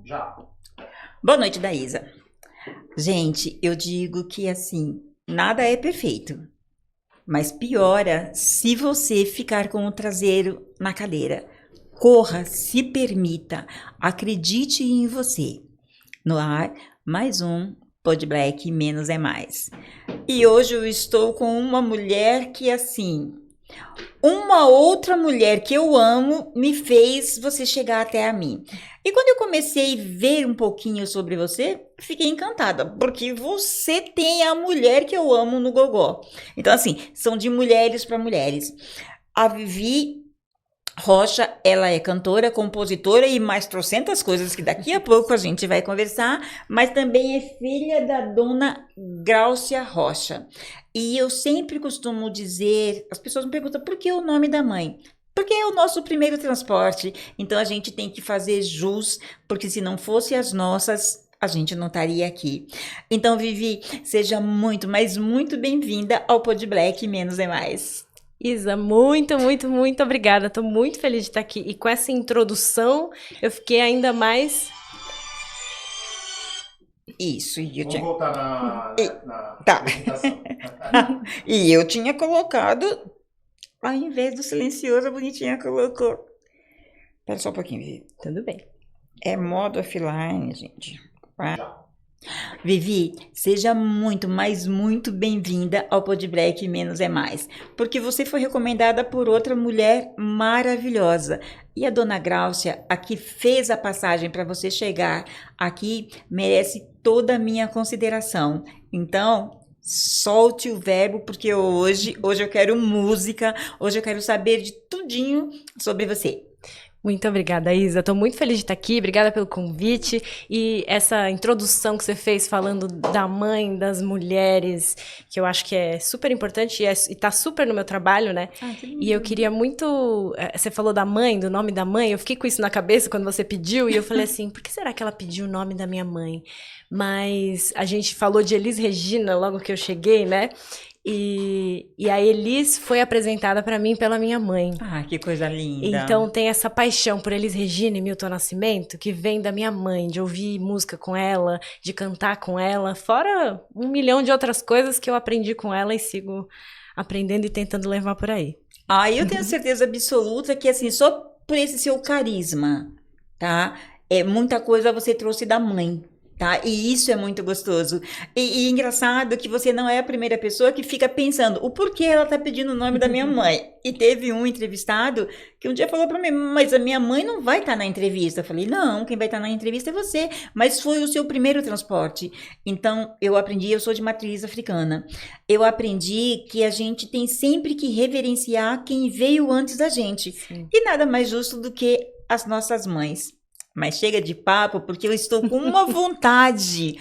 Já. Boa noite, Daísa. Gente, eu digo que assim, nada é perfeito, mas piora se você ficar com o traseiro na cadeira. Corra, se permita, acredite em você. No ar, mais um Pod Black Menos é Mais. E hoje eu estou com uma mulher que assim, uma outra mulher que eu amo me fez você chegar até a mim. E quando eu comecei a ver um pouquinho sobre você, fiquei encantada, porque você tem a mulher que eu amo no gogó. Então, assim, são de mulheres para mulheres. A Vivi Rocha, ela é cantora, compositora e mais trocentas coisas que daqui a pouco a gente vai conversar, mas também é filha da dona Gráucia Rocha. E eu sempre costumo dizer, as pessoas me perguntam por que o nome da mãe? Porque é o nosso primeiro transporte, então a gente tem que fazer jus, porque se não fosse as nossas, a gente não estaria aqui. Então, Vivi, seja muito, mas muito bem-vinda ao Pod Black Menos é Mais. Isa, muito obrigada. Tô muito feliz de estar aqui. E com essa introdução, eu fiquei ainda mais... Isso, e eu Vamos tinha... voltar na Tá. apresentação. E eu tinha colocado, ao invés do silencioso, a bonitinha colocou. Espera só um pouquinho, Vivi. Tudo bem. É modo offline, gente. Já. Vivi, seja muito, mas muito bem-vinda ao Pod Black Menos é Mais, porque você foi recomendada por outra mulher maravilhosa. E a dona Gráucia, a que fez a passagem para você chegar aqui, merece toda a minha consideração. Então, solte o verbo, porque hoje eu quero música, hoje eu quero saber de tudinho sobre você. Muito obrigada, Isa. Tô muito feliz de estar aqui. Obrigada pelo convite. E essa introdução que você fez falando da mãe, das mulheres, que eu acho que é super importante e tá super no meu trabalho, né? E eu queria muito... Você falou da mãe, do nome da mãe. Eu fiquei com isso na cabeça quando você pediu. E eu falei assim, por que será que ela pediu o nome da minha mãe? Mas a gente falou de Elis Regina logo que eu cheguei, né? E a Elis foi apresentada para mim pela minha mãe. Ah, que coisa linda. Então tem essa paixão por Elis Regina e Milton Nascimento que vem da minha mãe, de ouvir música com ela, de cantar com ela, fora 1 milhão de outras coisas que eu aprendi com ela e sigo aprendendo e tentando levar por aí. Ah, eu tenho certeza absoluta que, assim, só por esse seu carisma, tá? Muita coisa você trouxe da mãe, tá? E isso é muito gostoso. E engraçado que você não é a primeira pessoa que fica pensando o porquê ela tá pedindo o nome da minha mãe. E teve um entrevistado que um dia falou pra mim, mas a minha mãe não vai estar na entrevista. Eu falei, não, quem vai estar na entrevista é você. Mas foi o seu primeiro transporte. Então, eu aprendi, eu sou de matriz africana. Eu aprendi que a gente tem sempre que reverenciar quem veio antes da gente. Sim. E nada mais justo do que as nossas mães. Mas chega de papo, porque eu estou com uma vontade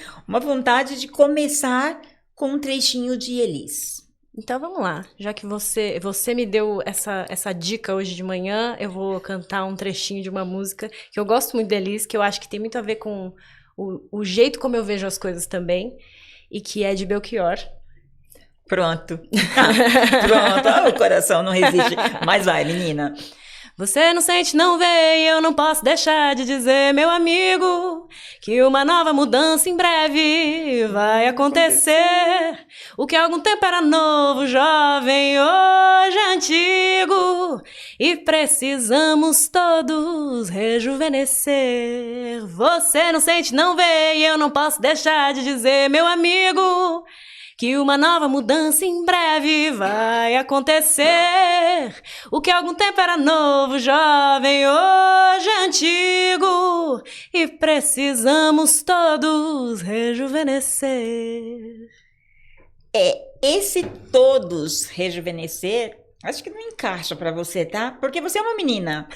de começar com um trechinho de Elis. Então vamos lá, já que você me deu essa dica hoje de manhã, eu vou cantar um trechinho de uma música que eu gosto muito da Elis, que eu acho que tem muito a ver com o jeito como eu vejo as coisas também, e que é de Belchior. Pronto. Pronto. Ah, o coração não resiste. Mas vai, menina. Você não sente, não vê, e eu não posso deixar de dizer, meu amigo, que uma nova mudança em breve vai acontecer. O que há algum tempo era novo, jovem, hoje é antigo, e precisamos todos rejuvenescer. Você não sente, não vê, e eu não posso deixar de dizer, meu amigo, que uma nova mudança em breve vai acontecer. O que há algum tempo era novo, jovem, hoje é antigo, e precisamos todos rejuvenescer. Esse todos rejuvenescer, acho que não encaixa pra você, tá? Porque você é uma menina.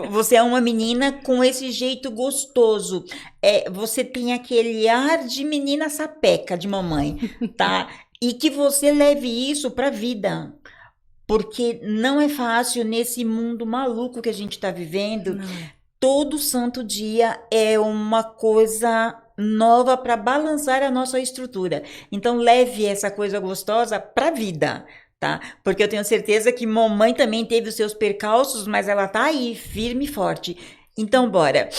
Você é uma menina com esse jeito gostoso. Você tem aquele ar de menina sapeca de mamãe, tá? E que você leve isso pra vida. Porque não é fácil nesse mundo maluco que a gente tá vivendo. Não. Todo santo dia é uma coisa nova para balançar a nossa estrutura. Então leve essa coisa gostosa para a vida, tá? Porque eu tenho certeza que mamãe também teve os seus percalços, mas ela tá aí firme e forte. Então bora.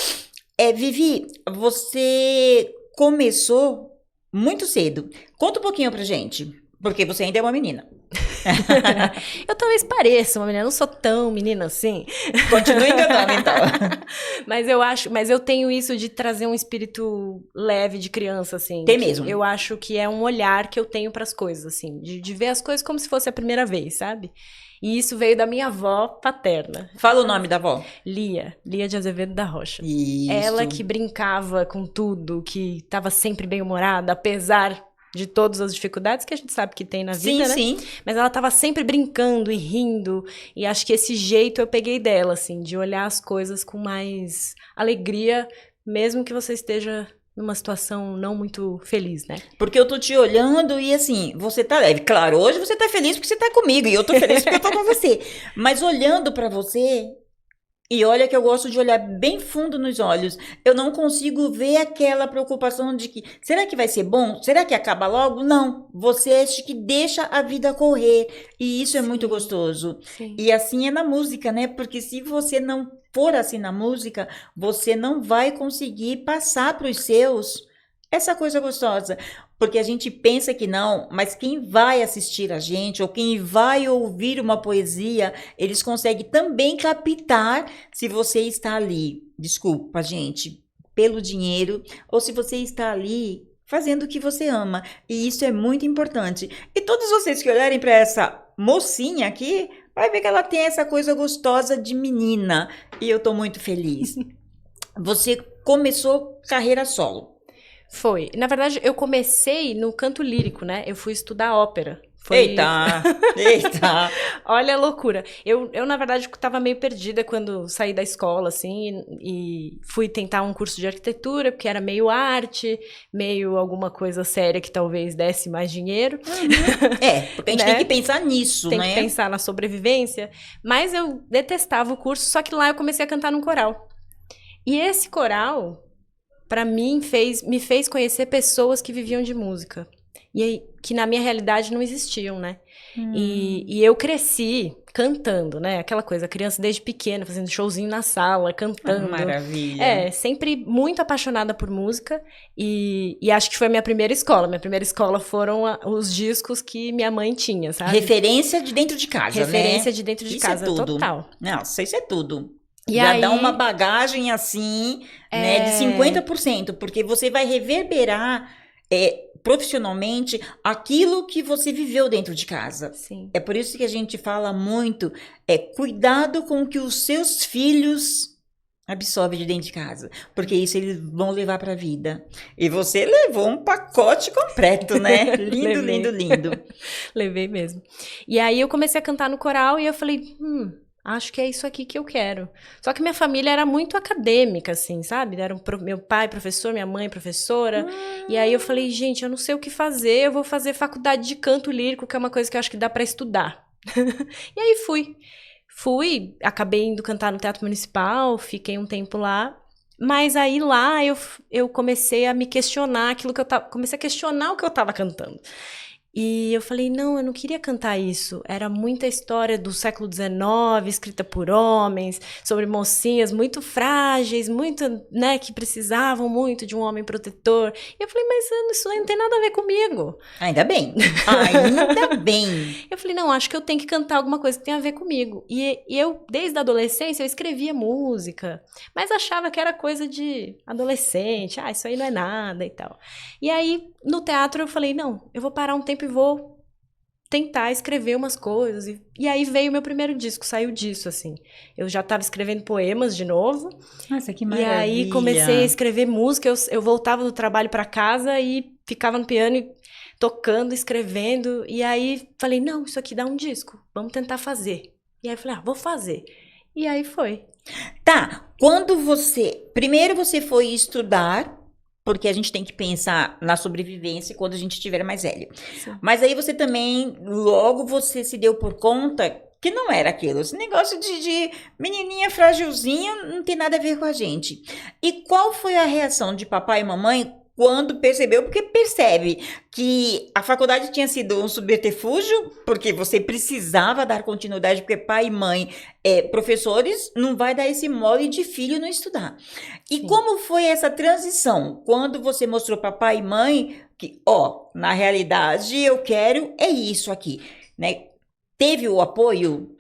Vivi, você começou muito cedo. Conta um pouquinho pra gente, porque você ainda é uma menina. Eu talvez pareça uma menina, não sou tão menina assim. Continua enganando, então. Mas eu tenho isso de trazer um espírito leve de criança, assim. Tem mesmo. Eu acho que é um olhar que eu tenho pras coisas, assim, de ver as coisas como se fosse a primeira vez, sabe? E isso veio da minha avó paterna. Fala o nome da avó. Lia de Azevedo da Rocha. Isso. Ela que brincava com tudo, que estava sempre bem-humorada, apesar de todas as dificuldades que a gente sabe que tem na vida, né? Sim. Mas ela estava sempre brincando e rindo, e acho que esse jeito eu peguei dela, assim, de olhar as coisas com mais alegria, mesmo que você esteja numa situação não muito feliz, né? Porque eu tô te olhando e assim, você tá leve. Claro, hoje você tá feliz porque você tá comigo e eu tô feliz porque eu tô com você. Mas olhando pra você, e olha que eu gosto de olhar bem fundo nos olhos, eu não consigo ver aquela preocupação de que, será que vai ser bom? Será que acaba logo? Não. Você acha que deixa a vida correr e isso é muito gostoso. Sim. E assim é na música, né? Porque se você não for assim na música, você não vai conseguir passar para os seus essa coisa gostosa. Porque a gente pensa que não, mas quem vai assistir a gente ou quem vai ouvir uma poesia, eles conseguem também captar se você está ali, desculpa, gente, pelo dinheiro, ou se você está ali fazendo o que você ama. E isso é muito importante. E todos vocês que olharem para essa mocinha aqui, vai ver que ela tem essa coisa gostosa de menina. E eu tô muito feliz. Você começou carreira solo. Foi. Na verdade, eu comecei no canto lírico, né? Eu fui estudar ópera. Eita! Olha a loucura. Eu, na verdade, estava meio perdida quando saí da escola, assim, e fui tentar um curso de arquitetura, porque era meio arte, meio alguma coisa séria que talvez desse mais dinheiro. Porque a gente tem que pensar nisso, né? Tem que pensar na sobrevivência. Mas eu detestava o curso, só que lá eu comecei a cantar num coral. E esse coral, para mim, me fez conhecer pessoas que viviam de música. E aí, que na minha realidade não existiam, né? E eu cresci cantando, né? Aquela coisa, criança desde pequena, fazendo showzinho na sala, cantando. Maravilha. Sempre muito apaixonada por música. E acho que foi a minha primeira escola. Minha primeira escola foram os discos que minha mãe tinha, sabe? Referência de dentro de casa, Referência de dentro de casa, total. Nossa, isso é tudo. E já aí, dá uma bagagem assim, né, de 50%, porque você vai reverberar profissionalmente aquilo que você viveu dentro de casa. Sim. É por isso que a gente fala muito, cuidado com o que os seus filhos absorvem de dentro de casa, porque isso eles vão levar para a vida. E você levou um pacote completo, né? Lindo, lindo, lindo. Levei mesmo. E aí eu comecei a cantar no coral e eu falei, acho que é isso aqui que eu quero. Só que minha família era muito acadêmica, assim, sabe? Meu pai professor, minha mãe professora. E aí eu falei, gente, eu não sei o que fazer, eu vou fazer faculdade de canto lírico, que é uma coisa que eu acho que dá pra estudar. E aí fui, acabei indo cantar no Teatro Municipal, fiquei um tempo lá. Mas aí lá eu comecei a me questionar comecei a questionar o que eu tava cantando. E eu falei, não, eu não queria cantar isso. Era muita história do século XIX, escrita por homens, sobre mocinhas muito frágeis, muito, né, que precisavam muito de um homem protetor. E eu falei, mas isso não tem nada a ver comigo. Ainda bem, ainda bem. Eu falei, não, acho que eu tenho que cantar alguma coisa que tenha a ver comigo. E eu, desde a adolescência, eu escrevia música, mas achava que era coisa de adolescente, isso aí não é nada e tal. E aí, no teatro, eu falei, não, eu vou parar um tempo e vou tentar escrever umas coisas. E aí veio meu primeiro disco, saiu disso, assim. Eu já estava escrevendo poemas de novo. Nossa, que maravilha. E aí comecei a escrever música, eu voltava do trabalho para casa e ficava no piano e tocando, escrevendo. E aí falei, não, isso aqui dá um disco, vamos tentar fazer. E aí falei, vou fazer. E aí foi. Tá, primeiro você foi estudar, porque a gente tem que pensar na sobrevivência quando a gente estiver mais velho. Sim. Mas aí você também, logo você se deu por conta que não era aquilo. Esse negócio de menininha frágilzinha não tem nada a ver com a gente. E qual foi a reação de papai e mamãe quando percebeu, porque percebe que a faculdade tinha sido um subterfúgio, porque você precisava dar continuidade, porque pai e mãe, professores, não vai dar esse mole de filho não estudar. E Sim. como foi essa transição? Quando você mostrou para pai e mãe que, na realidade, eu quero é isso aqui, né? Teve o apoio?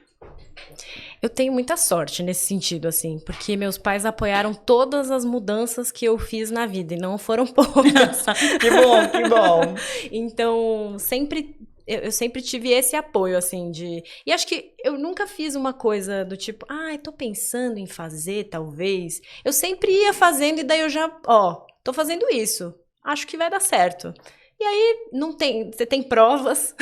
Eu tenho muita sorte nesse sentido, assim, porque meus pais apoiaram todas as mudanças que eu fiz na vida, e não foram poucas. Que bom, que bom. Então, eu sempre tive esse apoio, assim, de... E acho que eu nunca fiz uma coisa do tipo, tô pensando em fazer, talvez. Eu sempre ia fazendo e daí eu já, tô fazendo isso. Acho que vai dar certo. E aí, você tem provas,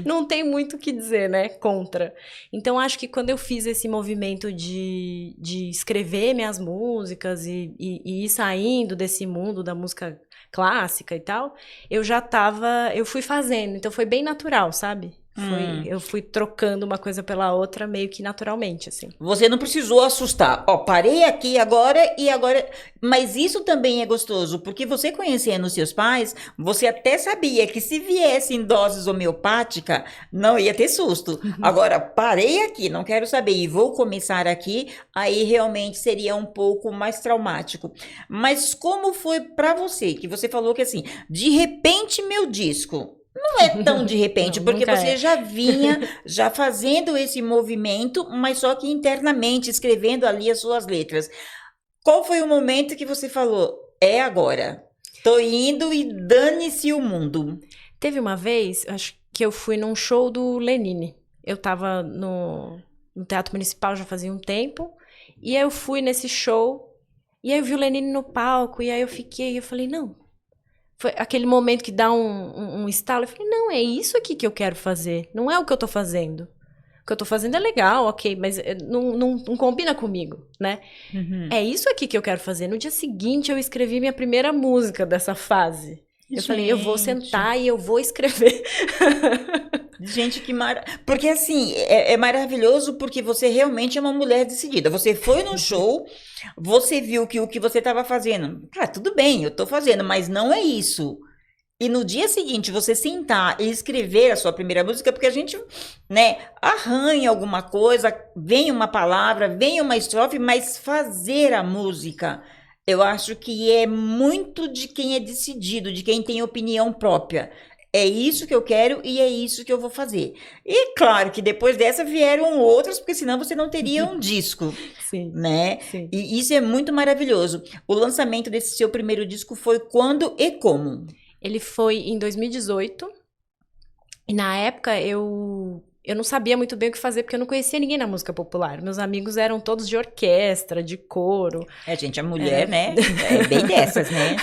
não tem muito o que dizer, né, contra. Então, acho que quando eu fiz esse movimento de escrever minhas músicas e ir saindo desse mundo da música clássica e tal, eu fui fazendo, então foi bem natural, sabe? Eu fui trocando uma coisa pela outra meio que naturalmente, assim. Você não precisou assustar. Parei aqui agora e agora... Mas isso também é gostoso, porque você conhecendo seus pais, você até sabia que se viesse em doses homeopática, não ia ter susto. Agora, parei aqui, não quero saber e vou começar aqui, aí realmente seria um pouco mais traumático. Mas como foi pra você? Que você falou que assim, de repente meu disco... Não é tão de repente, Não, porque nunca você é. já vinha já fazendo esse movimento, mas só que internamente, escrevendo ali as suas letras. Qual foi o momento que você falou, é agora, tô indo e dane-se o mundo? Teve uma vez, acho que eu fui num show do Lenine. Eu tava no Teatro Municipal já fazia um tempo, e aí eu fui nesse show, e aí eu vi o Lenine no palco, e aí eu falei, não... Foi aquele momento que dá um estalo. Eu falei, não, é isso aqui que eu quero fazer. Não é o que eu tô fazendo. O que eu tô fazendo é legal, ok, mas não combina comigo, né? É isso aqui que eu quero fazer. No dia seguinte, eu escrevi minha primeira música dessa fase. Eu falei, eu vou sentar e eu vou escrever. Gente, porque assim, é maravilhoso porque você realmente é uma mulher decidida. Você foi no show, você viu que o que você estava fazendo, tudo bem, eu tô fazendo, mas não é isso. E no dia seguinte, você sentar e escrever a sua primeira música, porque a gente, né, arranha alguma coisa, vem uma palavra, vem uma estrofe, mas fazer a música, eu acho que é muito de quem é decidido, de quem tem opinião própria. É isso que eu quero e é isso que eu vou fazer. E claro que depois dessa vieram outras, porque senão você não teria um disco, Sim, né? sim. E isso é muito maravilhoso. O lançamento desse seu primeiro disco foi quando e como? Ele foi em 2018. E na época eu não sabia muito bem o que fazer, porque eu não conhecia ninguém na música popular. Meus amigos eram todos de orquestra, de coro. Gente, a mulher, né? É bem dessas, né?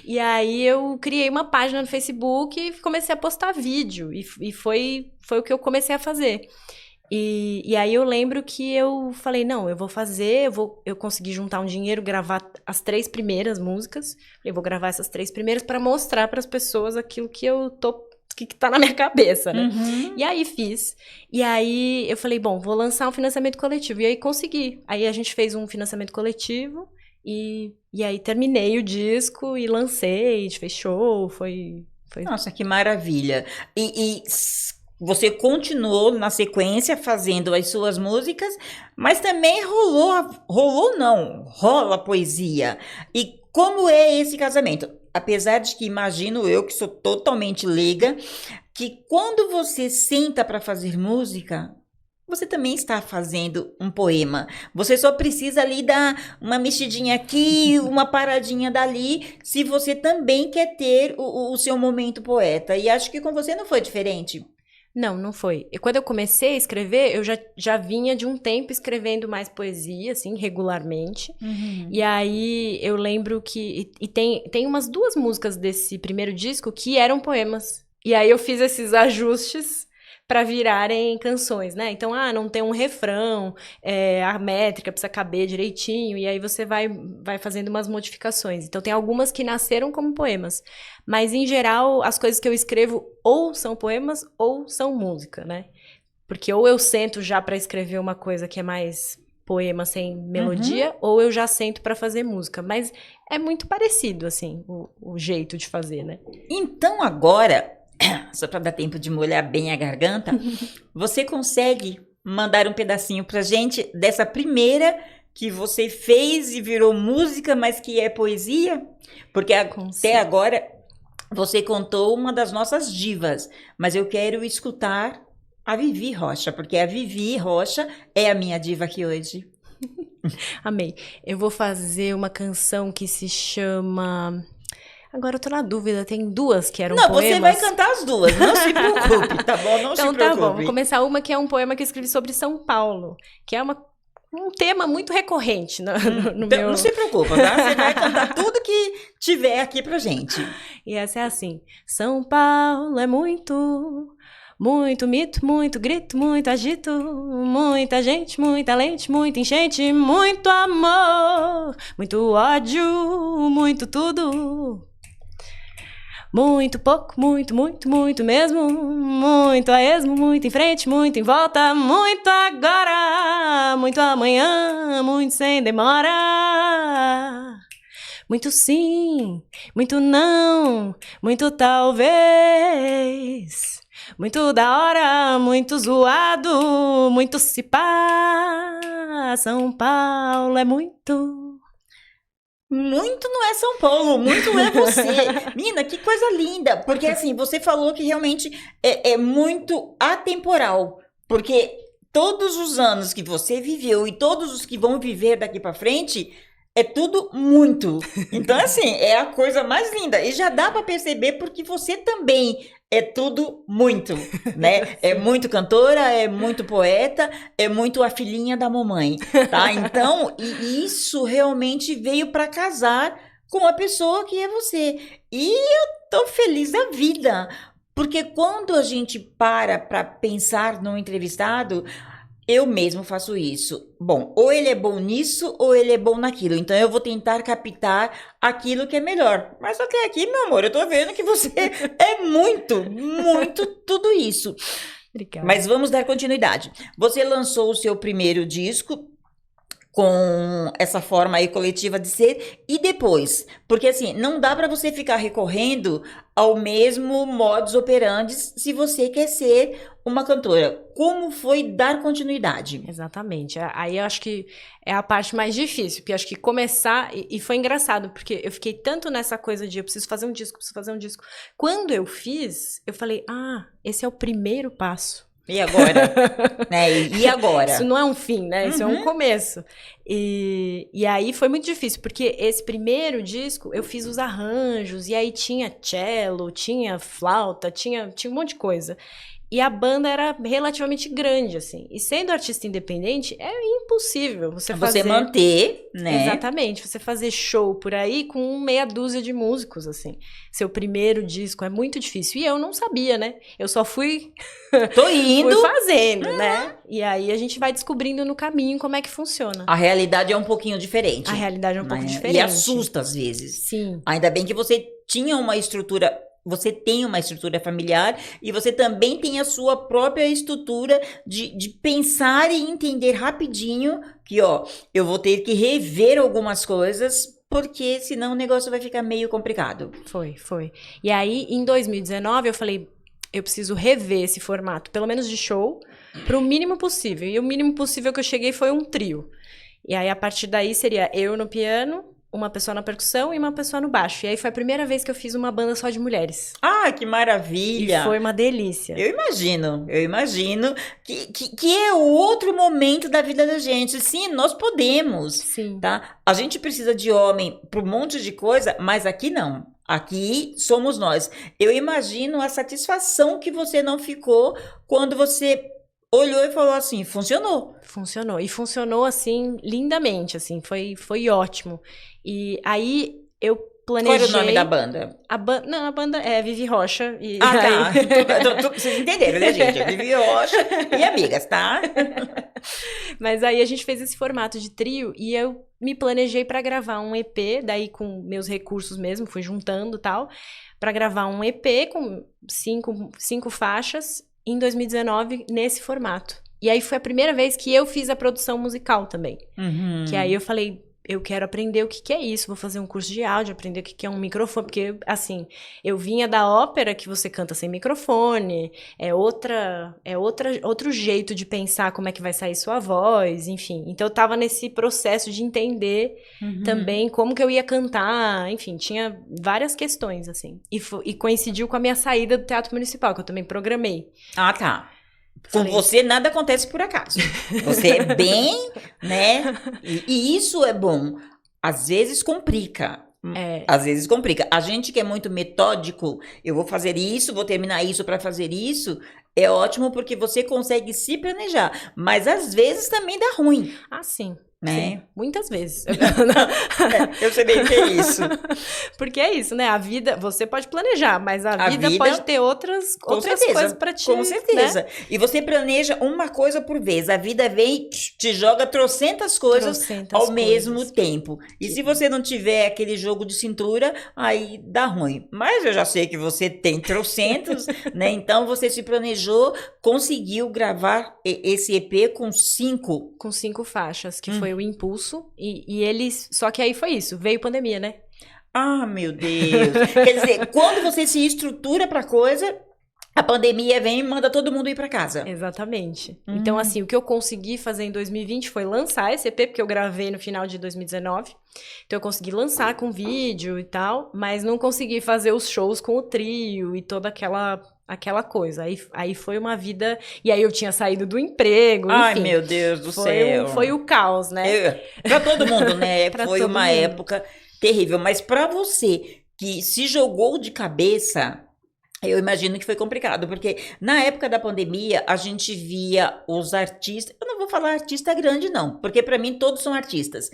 E aí eu criei uma página no Facebook e comecei a postar vídeo. E foi o que eu comecei a fazer. E aí eu lembro que eu falei, não, eu vou fazer, eu consegui juntar um dinheiro, gravar as 3 primeiras músicas. Eu vou gravar essas 3 primeiras para mostrar para as pessoas aquilo que que tá na minha cabeça, né? E aí fiz. E aí eu falei, bom, vou lançar um financiamento coletivo. E aí consegui. Aí a gente fez um financiamento coletivo e aí terminei o disco e lancei, a gente fez show, foi... Nossa, que maravilha. Você continuou na sequência fazendo as suas músicas, mas também rola poesia. E como é esse casamento? Apesar de que imagino eu, que sou totalmente leiga, que quando você senta para fazer música, você também está fazendo um poema. Você só precisa ali dar uma mexidinha aqui, uma paradinha dali, se você também quer ter o seu momento poeta. E acho que com você não foi diferente. Não foi. E quando eu comecei a escrever, eu já vinha de um tempo escrevendo mais poesia, assim, regularmente. E aí eu lembro que... E tem umas 2 músicas desse primeiro disco que eram poemas. E aí eu fiz esses ajustes para virarem canções, né? Então, não tem um refrão, a métrica precisa caber direitinho, e aí você vai fazendo umas modificações. Então, tem algumas que nasceram como poemas, mas, em geral, as coisas que eu escrevo ou são poemas ou são música, né? Porque ou eu sento já para escrever uma coisa que é mais poema sem melodia, ou eu já sento pra fazer música. Mas é muito parecido, assim, o jeito de fazer, né? Então agora, só para dar tempo de molhar bem a garganta, você consegue mandar um pedacinho pra gente dessa primeira que você fez e virou música, mas que é poesia? Porque até agora você contou uma das nossas divas, mas eu quero escutar a Vivi Rocha, porque a Vivi Rocha é a minha diva aqui hoje. Amei. Eu vou fazer uma canção que se chama... Agora eu tô na dúvida, tem duas que eram poemas. Não, você vai cantar as duas, não se preocupe, tá bom? Não se preocupe. Então tá bom, vou começar uma que é um poema que eu escrevi sobre São Paulo, que é um tema muito recorrente no então, meu... Não se preocupa, tá? Você vai cantar tudo que tiver aqui pra gente. E essa é assim: São Paulo é muito... Muito mito, muito grito, muito agito, muita gente, muita lente, muita enchente, muito amor, muito ódio, muito tudo. Muito pouco, muito, muito, muito mesmo, muito a esmo, muito em frente, muito em volta, muito agora, muito amanhã, muito sem demora. Muito sim, muito não, muito talvez. Muito da hora, muito zoado, muito se pá. São Paulo é muito. Muito não é São Paulo, muito é você. Mina, que coisa linda. Porque assim, você falou que realmente é muito atemporal. Porque todos os anos que você viveu e todos os que vão viver daqui pra frente, é tudo muito. Então, assim, é a coisa mais linda. E já dá pra perceber porque você também é tudo muito, né? É muito cantora, é muito poeta, é muito a filhinha da mamãe, tá? Então, e isso realmente veio pra casar com a pessoa que é você. E eu tô feliz da vida. Porque quando a gente para pensar no entrevistado, eu mesmo faço isso. Bom, ou ele é bom nisso, ou ele é bom naquilo. Então, eu vou tentar captar aquilo que é melhor. Mas até aqui, meu amor, eu tô vendo que você é muito, muito tudo isso. Obrigada. Mas vamos dar continuidade. Você lançou o seu primeiro disco com essa forma aí coletiva de ser, e depois? Porque assim, não dá para você ficar recorrendo ao mesmo modus operandi se você quer ser uma cantora. Como foi dar continuidade? Exatamente. Aí eu acho que é a parte mais difícil, porque eu acho que começar... E foi engraçado, porque eu fiquei tanto nessa coisa de eu preciso fazer um disco, preciso fazer um disco. Quando eu fiz, eu falei, esse é o primeiro passo. E agora? Né? E agora? Isso não é um fim, né? Isso é um começo. E aí foi muito difícil, porque esse primeiro disco eu fiz os arranjos, e aí tinha cello, tinha flauta, tinha um monte de coisa. E a banda era relativamente grande, assim. E sendo artista independente, é impossível você fazer... Você manter, né? Exatamente. Você fazer show por aí com meia dúzia de músicos, assim. Seu primeiro disco é muito difícil. E eu não sabia, né? Eu só fui... Tô indo. Fui fazendo, né? E aí a gente vai descobrindo no caminho como é que funciona. A realidade é um pouquinho diferente. A realidade é um pouco diferente. E assusta às vezes. Sim. Ainda bem que você tinha uma estrutura... Você tem uma estrutura familiar e você também tem a sua própria estrutura de pensar e entender rapidinho que, eu vou ter que rever algumas coisas, porque senão o negócio vai ficar meio complicado. Foi. E aí, em 2019, eu falei, eu preciso rever esse formato, pelo menos de show, para o mínimo possível. E o mínimo possível que eu cheguei foi um trio. E aí, a partir daí, seria eu no piano, uma pessoa na percussão e uma pessoa no baixo. E aí foi a primeira vez que eu fiz uma banda só de mulheres. Ah, que maravilha! E foi uma delícia. Eu imagino que é o outro momento da vida da gente. Sim, nós podemos. Sim. Tá? A gente precisa de homem para um monte de coisa, mas aqui não. Aqui somos nós. Eu imagino a satisfação que você não ficou quando você olhou e falou assim, funcionou. Funcionou. E funcionou, assim, lindamente, assim. Foi ótimo. E aí, eu planejei... Qual era o nome da banda? Não, a banda é Vivi Rocha. E tá. Vocês entenderam, né, gente? Vivi Rocha e amigas, tá? Mas aí a gente fez esse formato de trio e eu me planejei pra gravar um EP, daí com meus recursos mesmo, fui juntando e tal, pra gravar um EP com cinco faixas em 2019 nesse formato. E aí foi a primeira vez que eu fiz a produção musical também. Uhum. Que aí eu falei, eu quero aprender o que que é isso, vou fazer um curso de áudio, aprender o que que é um microfone, porque, assim, eu vinha da ópera que você canta sem microfone, outro jeito de pensar como é que vai sair sua voz, enfim. Então eu tava nesse processo de entender também como que eu ia cantar, enfim, tinha várias questões, assim. E coincidiu com a minha saída do Teatro Municipal, que eu também programei. Ah, tá. Com Falei. você nada acontece por acaso. Você é bem, né? E isso é bom. Às vezes complica. Às vezes complica. A gente que é muito metódico, eu vou fazer isso, vou terminar isso para fazer isso, é ótimo porque você consegue se planejar. Mas às vezes também dá ruim. Ah, sim. Né? Sim, muitas vezes. Eu sei bem que é isso. Porque é isso, né? A vida, você pode planejar, mas a vida pode ter outras coisas pra ti. Com certeza. Né? E você planeja uma coisa por vez. A vida vem, te joga trocentas coisas ao mesmo tempo. E se você não tiver aquele jogo de cintura, aí dá ruim. Mas eu já sei que você tem trocentos, né? Então você se planejou, conseguiu gravar esse EP com 5. Com 5 faixas, que foi o Impulso. E eles. Só que aí foi isso, veio pandemia, né? Ah, meu Deus. Quer dizer, quando você se estrutura pra coisa, a pandemia vem e manda todo mundo ir pra casa. Exatamente. Então, assim, o que eu consegui fazer em 2020 foi lançar esse EP, porque eu gravei no final de 2019. Então, eu consegui lançar com vídeo e tal, mas não consegui fazer os shows com o trio e toda aquela coisa. Aí foi uma vida... E aí eu tinha saído do emprego, enfim. Ai, meu Deus do céu. Foi o caos, né? Pra todo mundo, né? Foi todo uma mundo. época terrível. Mas pra você que se jogou de cabeça, eu imagino que foi complicado. Porque na época da pandemia, a gente via os artistas... Eu não vou falar artista grande, não. Porque pra mim, todos são artistas.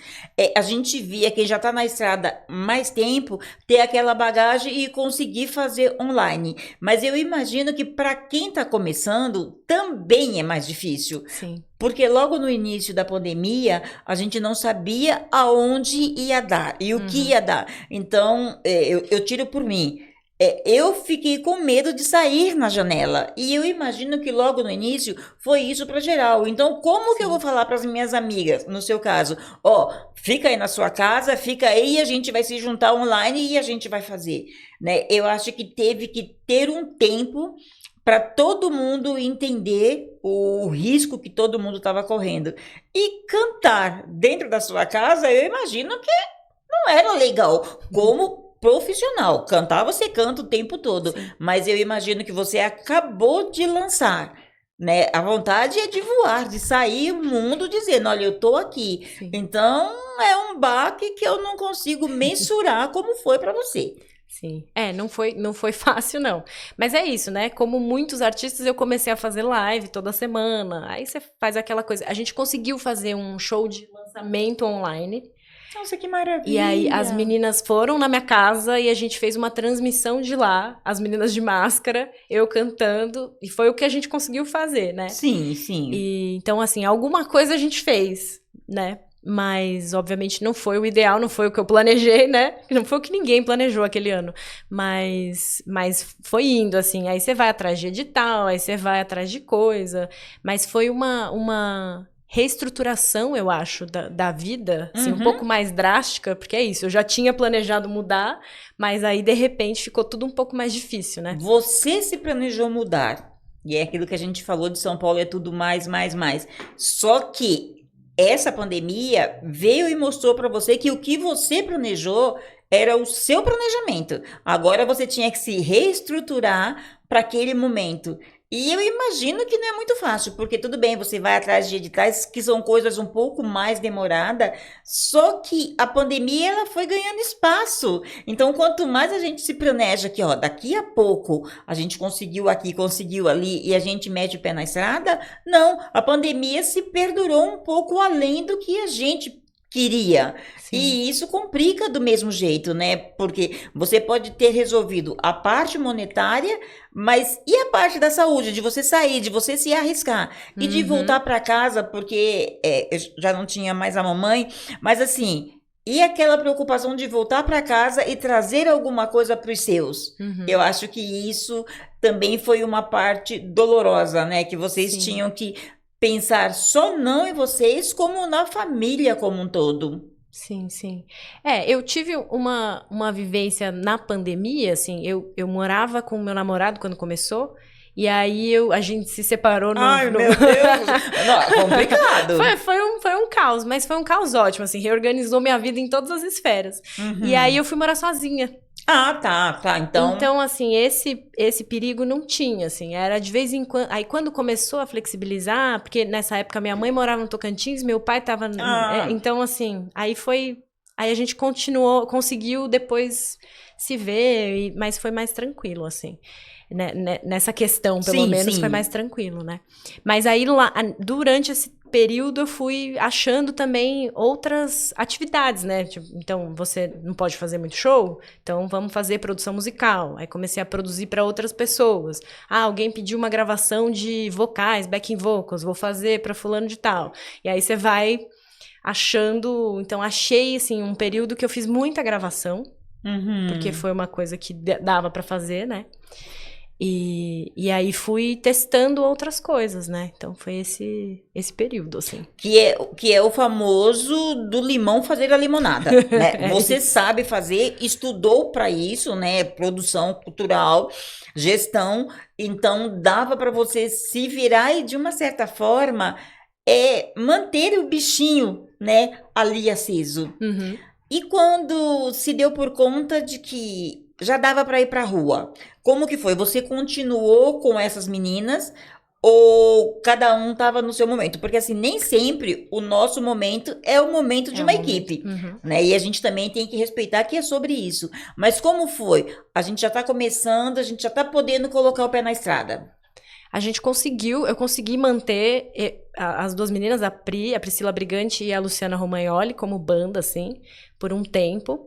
A gente via quem já tá na estrada mais tempo, ter aquela bagagem e conseguir fazer online. Mas eu imagino que pra quem tá começando, também é mais difícil. Sim. Porque logo no início da pandemia, a gente não sabia aonde ia dar e o que ia dar. Então, eu tiro por mim. Eu fiquei com medo de sair na janela. E eu imagino que logo no início foi isso para geral. Então, como que eu vou falar para as minhas amigas, no seu caso? Fica aí na sua casa, fica aí e a gente vai se juntar online e a gente vai fazer. Né? Eu acho que teve que ter um tempo para todo mundo entender o risco que todo mundo estava correndo. E cantar dentro da sua casa, eu imagino que não era legal. Como profissional, cantar você canta o tempo todo. Sim. Mas eu imagino que você acabou de lançar, né? A vontade é de voar, de sair o mundo dizendo, olha, eu tô aqui. Sim. Então, é um baque que eu não consigo mensurar como foi para você. Sim. Não foi fácil, não. Mas é isso, né? Como muitos artistas, eu comecei a fazer live toda semana. Aí você faz aquela coisa. A gente conseguiu fazer um show de lançamento online. Nossa, que maravilha! E aí as meninas foram na minha casa e a gente fez uma transmissão de lá, as meninas de máscara, eu cantando, e foi o que a gente conseguiu fazer, né? Sim, sim. Então, assim, alguma coisa a gente fez, né? Mas, obviamente, não foi o ideal, não foi o que eu planejei, né? Não foi o que ninguém planejou aquele ano. Mas foi indo, assim. Aí você vai atrás de edital, aí você vai atrás de coisa. Mas foi uma reestruturação, eu acho, da vida, assim, um pouco mais drástica, porque é isso, eu já tinha planejado mudar, mas aí, de repente, ficou tudo um pouco mais difícil, né? Você se planejou mudar, e é aquilo que a gente falou de São Paulo, é tudo mais. Só que essa pandemia veio e mostrou para você que o que você planejou era o seu planejamento. Agora você tinha que se reestruturar para aquele momento. E eu imagino que não é muito fácil, porque tudo bem, você vai atrás de editais que são coisas um pouco mais demoradas, só que a pandemia ela foi ganhando espaço. Então, quanto mais a gente se planeja que, daqui a pouco a gente conseguiu aqui, conseguiu ali e a gente mete o pé na estrada, não, a pandemia se perdurou um pouco além do que a gente queria. Sim. E isso complica do mesmo jeito, né? Porque você pode ter resolvido a parte monetária, mas e a parte da saúde? De você sair, de você se arriscar e de voltar para casa, porque eu já não tinha mais a mamãe, mas assim, e aquela preocupação de voltar para casa e trazer alguma coisa para os seus? Eu acho que isso também foi uma parte dolorosa, né? Que vocês tinham que pensar só não em vocês, como na família como um todo. Sim, sim. Eu tive uma vivência na pandemia, assim, eu morava com o meu namorado quando começou, e aí a gente se separou no... Ai, meu Deus! Não, é complicado. Foi um caos, mas foi um caos ótimo, assim, reorganizou minha vida em todas as esferas. E aí eu fui morar sozinha. Ah, tá, então... Então, assim, esse perigo não tinha, assim, era de vez em quando... Aí, quando começou a flexibilizar, porque nessa época minha mãe morava no Tocantins, meu pai tava... Então, assim, aí a gente conseguiu depois se ver, mas foi mais tranquilo, assim. Nessa questão, pelo menos, foi mais tranquilo, né? Mas aí, durante esse período, eu fui achando também outras atividades, né? Tipo, então, você não pode fazer muito show? Então, vamos fazer produção musical. Aí, comecei a produzir para outras pessoas. Alguém pediu uma gravação de vocais, backing vocals, vou fazer para fulano de tal. E aí, você vai achando... Então, achei, assim, um período que eu fiz muita gravação, porque foi uma coisa que dava para fazer, né? E aí fui testando outras coisas, né? Então foi esse período, assim. Que é o famoso do limão fazer a limonada, né? Você sabe fazer, estudou para isso, né? Produção cultural, gestão, então dava para você se virar e de uma certa forma manter o bichinho, né? Ali aceso. E quando se deu por conta de que já dava para ir para a rua, como que foi? Você continuou com essas meninas ou cada um estava no seu momento? Porque assim, nem sempre o nosso momento é o momento de uma equipe, né? E a gente também tem que respeitar que é sobre isso. Mas como foi? A gente já está começando, a gente já está podendo colocar o pé na estrada. Eu consegui manter as duas meninas, a Priscila Brigante e a Luciana Romagnoli, como banda, assim, por um tempo.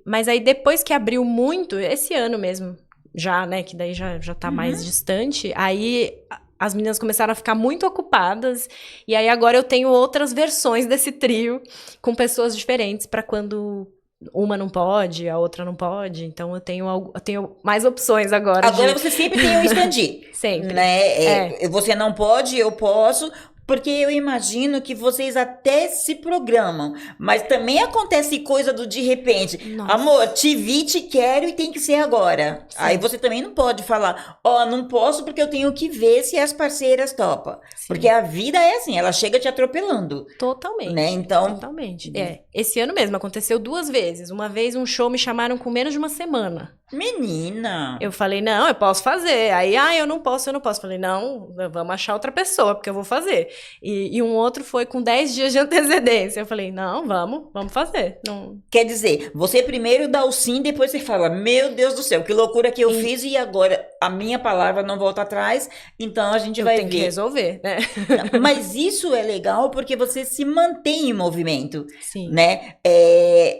Mas aí depois que abriu muito, esse ano mesmo, já, né, que daí já tá mais distante, aí as meninas começaram a ficar muito ocupadas, e aí agora eu tenho outras versões desse trio, com pessoas diferentes, para quando... Uma não pode, a outra não pode. Então, eu tenho mais opções agora. Agora você sempre tem um stand-in. Sempre. Né? Você não pode, eu posso. Porque eu imagino que vocês até se programam. Mas também acontece coisa do de repente. Nossa. Amor, te vi, te quero e tem que ser agora. Sim. Aí você também não pode falar, não posso porque eu tenho que ver se as parceiras topam. Sim. Porque a vida é assim, ela chega te atropelando. Totalmente. Né? Então... Totalmente. Esse ano mesmo aconteceu 2 vezes. Uma vez um show me chamaram com menos de uma semana. Menina! Eu falei, não, eu posso fazer. Aí, eu não posso. Falei, não, vamos achar outra pessoa, porque eu vou fazer. E um outro foi com 10 dias de antecedência. Eu falei, não, vamos fazer. Não... Quer dizer, você primeiro dá o sim, depois você fala, meu Deus do céu, que loucura que eu fiz e agora a minha palavra não volta atrás, então a gente vai ver. Tem que resolver, né? Mas isso é legal porque você se mantém em movimento. Sim. Né?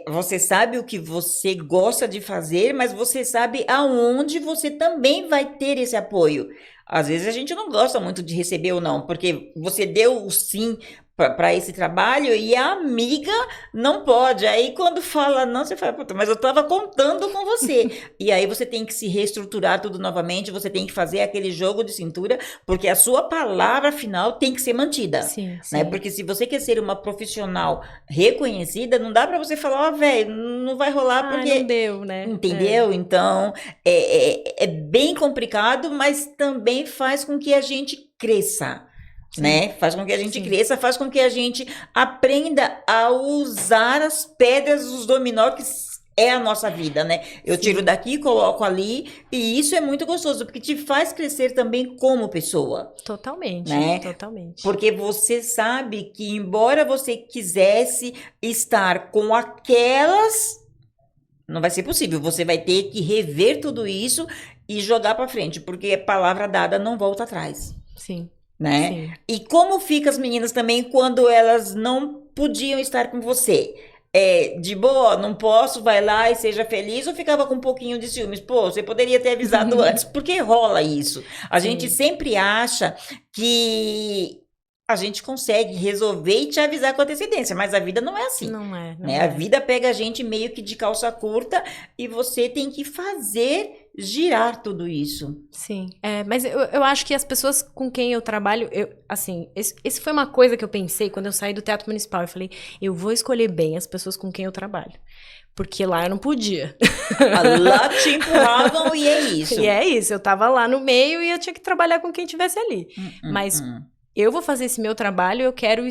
Você sabe o que você gosta de fazer, mas você sabe aonde você também vai ter esse apoio. Às vezes a gente não gosta muito de receber ou não, porque você deu o sim para esse trabalho e a amiga não pode. Aí quando fala não, você fala, puta, mas eu estava contando com você. E aí você tem que se reestruturar tudo novamente, você tem que fazer aquele jogo de cintura, porque a sua palavra final tem que ser mantida. Sim, sim. Né? Porque se você quer ser uma profissional reconhecida, não dá para você falar, velho, não vai rolar porque... não deu, né? Entendeu? Então, é bem complicado, mas também faz com que a gente cresça. Sim. Né? Faz com que a gente cresça, faz com que a gente aprenda a usar as pedras dos dominó que é a nossa vida, né? Eu tiro daqui, coloco ali, e isso é muito gostoso, porque te faz crescer também como pessoa. Totalmente, né? Totalmente. Porque você sabe que, embora você quisesse estar com aquelas, não vai ser possível, você vai ter que rever tudo isso e jogar para frente, porque a palavra dada não volta atrás. Sim. Né? Sim. E como fica as meninas também quando elas não podiam estar com você? De boa, não posso, vai lá e seja feliz, ou ficava com um pouquinho de ciúmes? Pô, você poderia ter avisado antes, porque rola isso. A gente sempre acha que a gente consegue resolver e te avisar com antecedência, mas a vida não é assim. Não é. A vida pega a gente meio que de calça curta e você tem que fazer girar tudo isso. Sim, mas eu acho que as pessoas com quem eu trabalho, assim, esse foi uma coisa que eu pensei quando eu saí do Teatro Municipal. Eu falei, eu vou escolher bem as pessoas com quem eu trabalho. Porque lá eu não podia. Lá te empurravam e é isso. E é isso, eu tava lá no meio e eu tinha que trabalhar com quem estivesse ali. Mas eu vou fazer esse meu trabalho, eu quero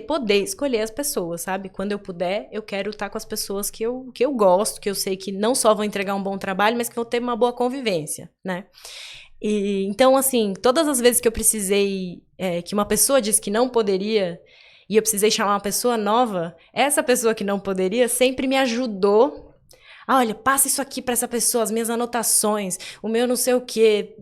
poder escolher as pessoas, sabe? Quando eu puder, eu quero estar com as pessoas que eu gosto, que eu sei que não só vão entregar um bom trabalho, mas que vão ter uma boa convivência, né? E, então, assim, todas as vezes que eu precisei, que uma pessoa disse que não poderia, e eu precisei chamar uma pessoa nova, essa pessoa que não poderia sempre me ajudou. Olha, passa isso aqui para essa pessoa, as minhas anotações, o meu não sei o quê.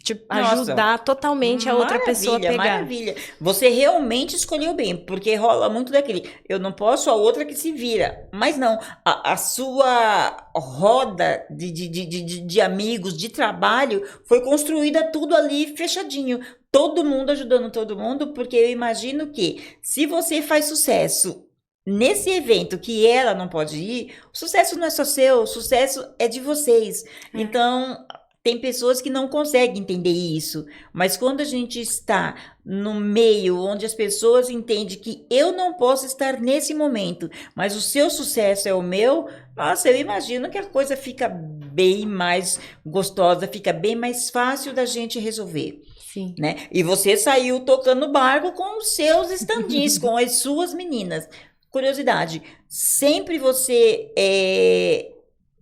Tipo, ajudar totalmente a outra pessoa a pegar. Maravilha. Você realmente escolheu bem, porque rola muito daquele, eu não posso, a outra que se vira. Mas não, a sua roda de amigos, de trabalho, foi construída tudo ali fechadinho. Todo mundo ajudando todo mundo, porque eu imagino que se você faz sucesso nesse evento que ela não pode ir, o sucesso não é só seu, o sucesso é de vocês. Então, tem pessoas que não conseguem entender isso, mas quando a gente está no meio onde as pessoas entendem que eu não posso estar nesse momento, mas o seu sucesso é o meu, nossa, eu imagino que a coisa fica bem mais gostosa, fica bem mais fácil da gente resolver. Sim. Né? E você saiu tocando barco com os seus standins, com as suas meninas. Curiosidade, sempre você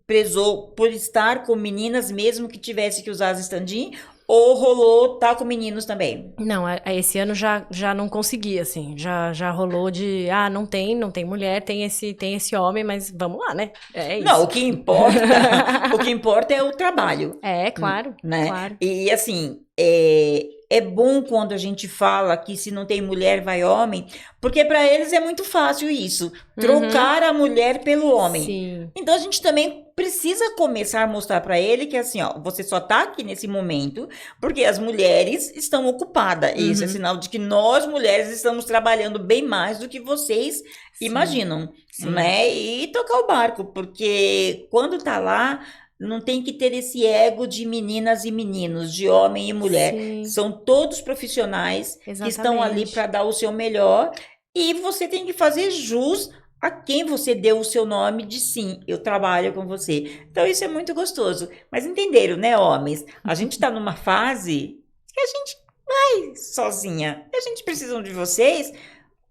prezou por estar com meninas mesmo que tivesse que usar as stand-in? Ou rolou tá com meninos também? Não, esse ano já não consegui, assim. Já rolou de, não tem mulher, tem esse homem, mas vamos lá, né? É isso. Não, o que importa é o trabalho. Claro, né? Claro. E assim, é bom quando a gente fala que se não tem mulher, vai homem, porque para eles é muito fácil isso, trocar a mulher pelo homem. Sim. Então a gente também precisa começar a mostrar para ele que assim, ó, você só tá aqui nesse momento porque as mulheres estão ocupadas. E isso é sinal de que nós mulheres estamos trabalhando bem mais do que vocês imaginam, né? E tocar o barco, porque quando tá lá não tem que ter esse ego de meninas e meninos, de homem e mulher. Sim. São todos profissionais que estão ali para dar o seu melhor e você tem que fazer jus a quem você deu o seu nome de sim, eu trabalho com você. Então isso é muito gostoso. Mas entenderam, né, homens? A gente está numa fase que a gente vai sozinha. A gente precisa de vocês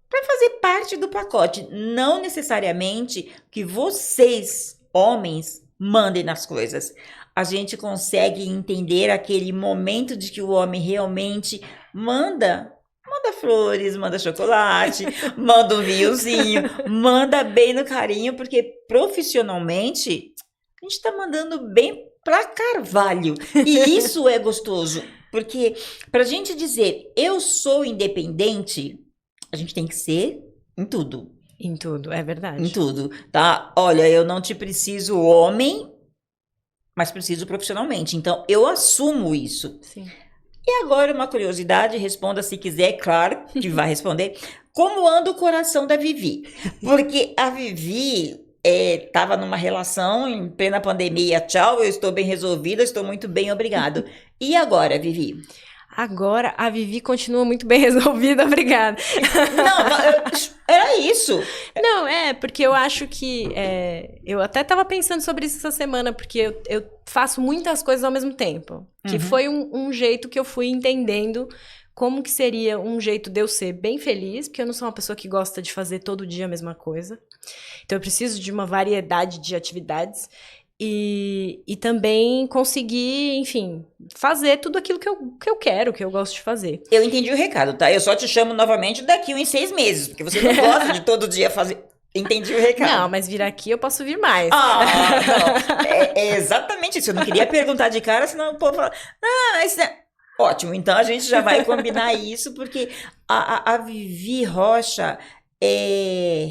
para fazer parte do pacote. Não necessariamente que vocês, homens, mandem nas coisas. A gente consegue entender aquele momento de que o homem realmente manda flores, manda chocolate, manda um vinhozinho, manda bem no carinho, porque profissionalmente a gente tá mandando bem pra carvalho. E isso é gostoso, porque pra gente dizer eu sou independente, a gente tem que ser em tudo. Em tudo, é verdade. Em tudo, tá? Olha, eu não te preciso homem, mas preciso profissionalmente. Então, eu assumo isso. Sim. E agora, uma curiosidade, responda se quiser, claro que vai responder. Como anda o coração da Vivi? Porque a Vivi estava numa relação em plena pandemia. Tchau, eu estou bem resolvida, estou muito bem, obrigado. E agora, Vivi? Agora, a Vivi continua muito bem resolvida, obrigada. Não, era isso. Não, porque eu acho que... eu até estava pensando sobre isso essa semana, porque eu faço muitas coisas ao mesmo tempo. Que foi um jeito que eu fui entendendo como que seria um jeito de eu ser bem feliz, porque eu não sou uma pessoa que gosta de fazer todo dia a mesma coisa. Então, eu preciso de uma variedade de atividades. E também conseguir, enfim, fazer tudo aquilo que eu quero, que eu gosto de fazer. Eu entendi o recado, tá? Eu só te chamo novamente daqui em 6 meses, porque você não gosta de todo dia fazer... Entendi o recado. Não, mas vir aqui eu posso vir mais. Não. É exatamente isso. Eu não queria perguntar de cara, senão o povo fala... isso é... Ótimo, então a gente já vai combinar isso, porque a Vivi Rocha é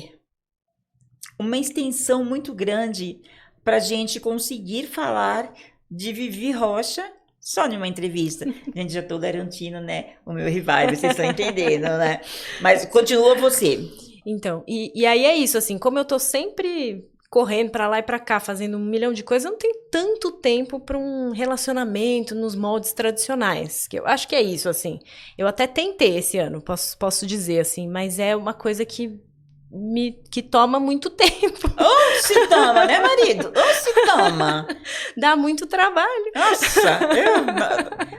uma extensão muito grande para a gente conseguir falar de Vivi Rocha só numa entrevista. Gente, já estou garantindo, né, o meu rival, vocês estão entendendo, né? Mas continua você. Então, e aí é isso, assim, como eu tô sempre correndo pra lá e pra cá, fazendo 1 milhão de coisas, eu não tenho tanto tempo pra um relacionamento nos moldes tradicionais. Que eu acho que é isso, assim. Eu até tentei esse ano, posso dizer, assim, mas é uma coisa que toma muito tempo. Ou se toma, né, marido? Ou se toma. Dá muito trabalho. Nossa,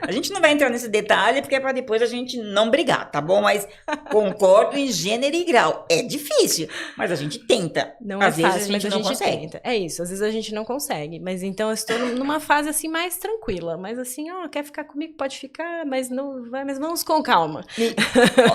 a gente não vai entrar nesse detalhe, porque é pra depois a gente não brigar, tá bom? Mas concordo em gênero e grau. É difícil, mas a gente tenta. Não Às é vezes fácil, a gente mas a não gente consegue. tenta. É isso, às vezes a gente não consegue. Mas então eu estou numa fase assim mais tranquila. Mas assim, ó, quer ficar comigo? Pode ficar, mas não vai, mas vamos com calma.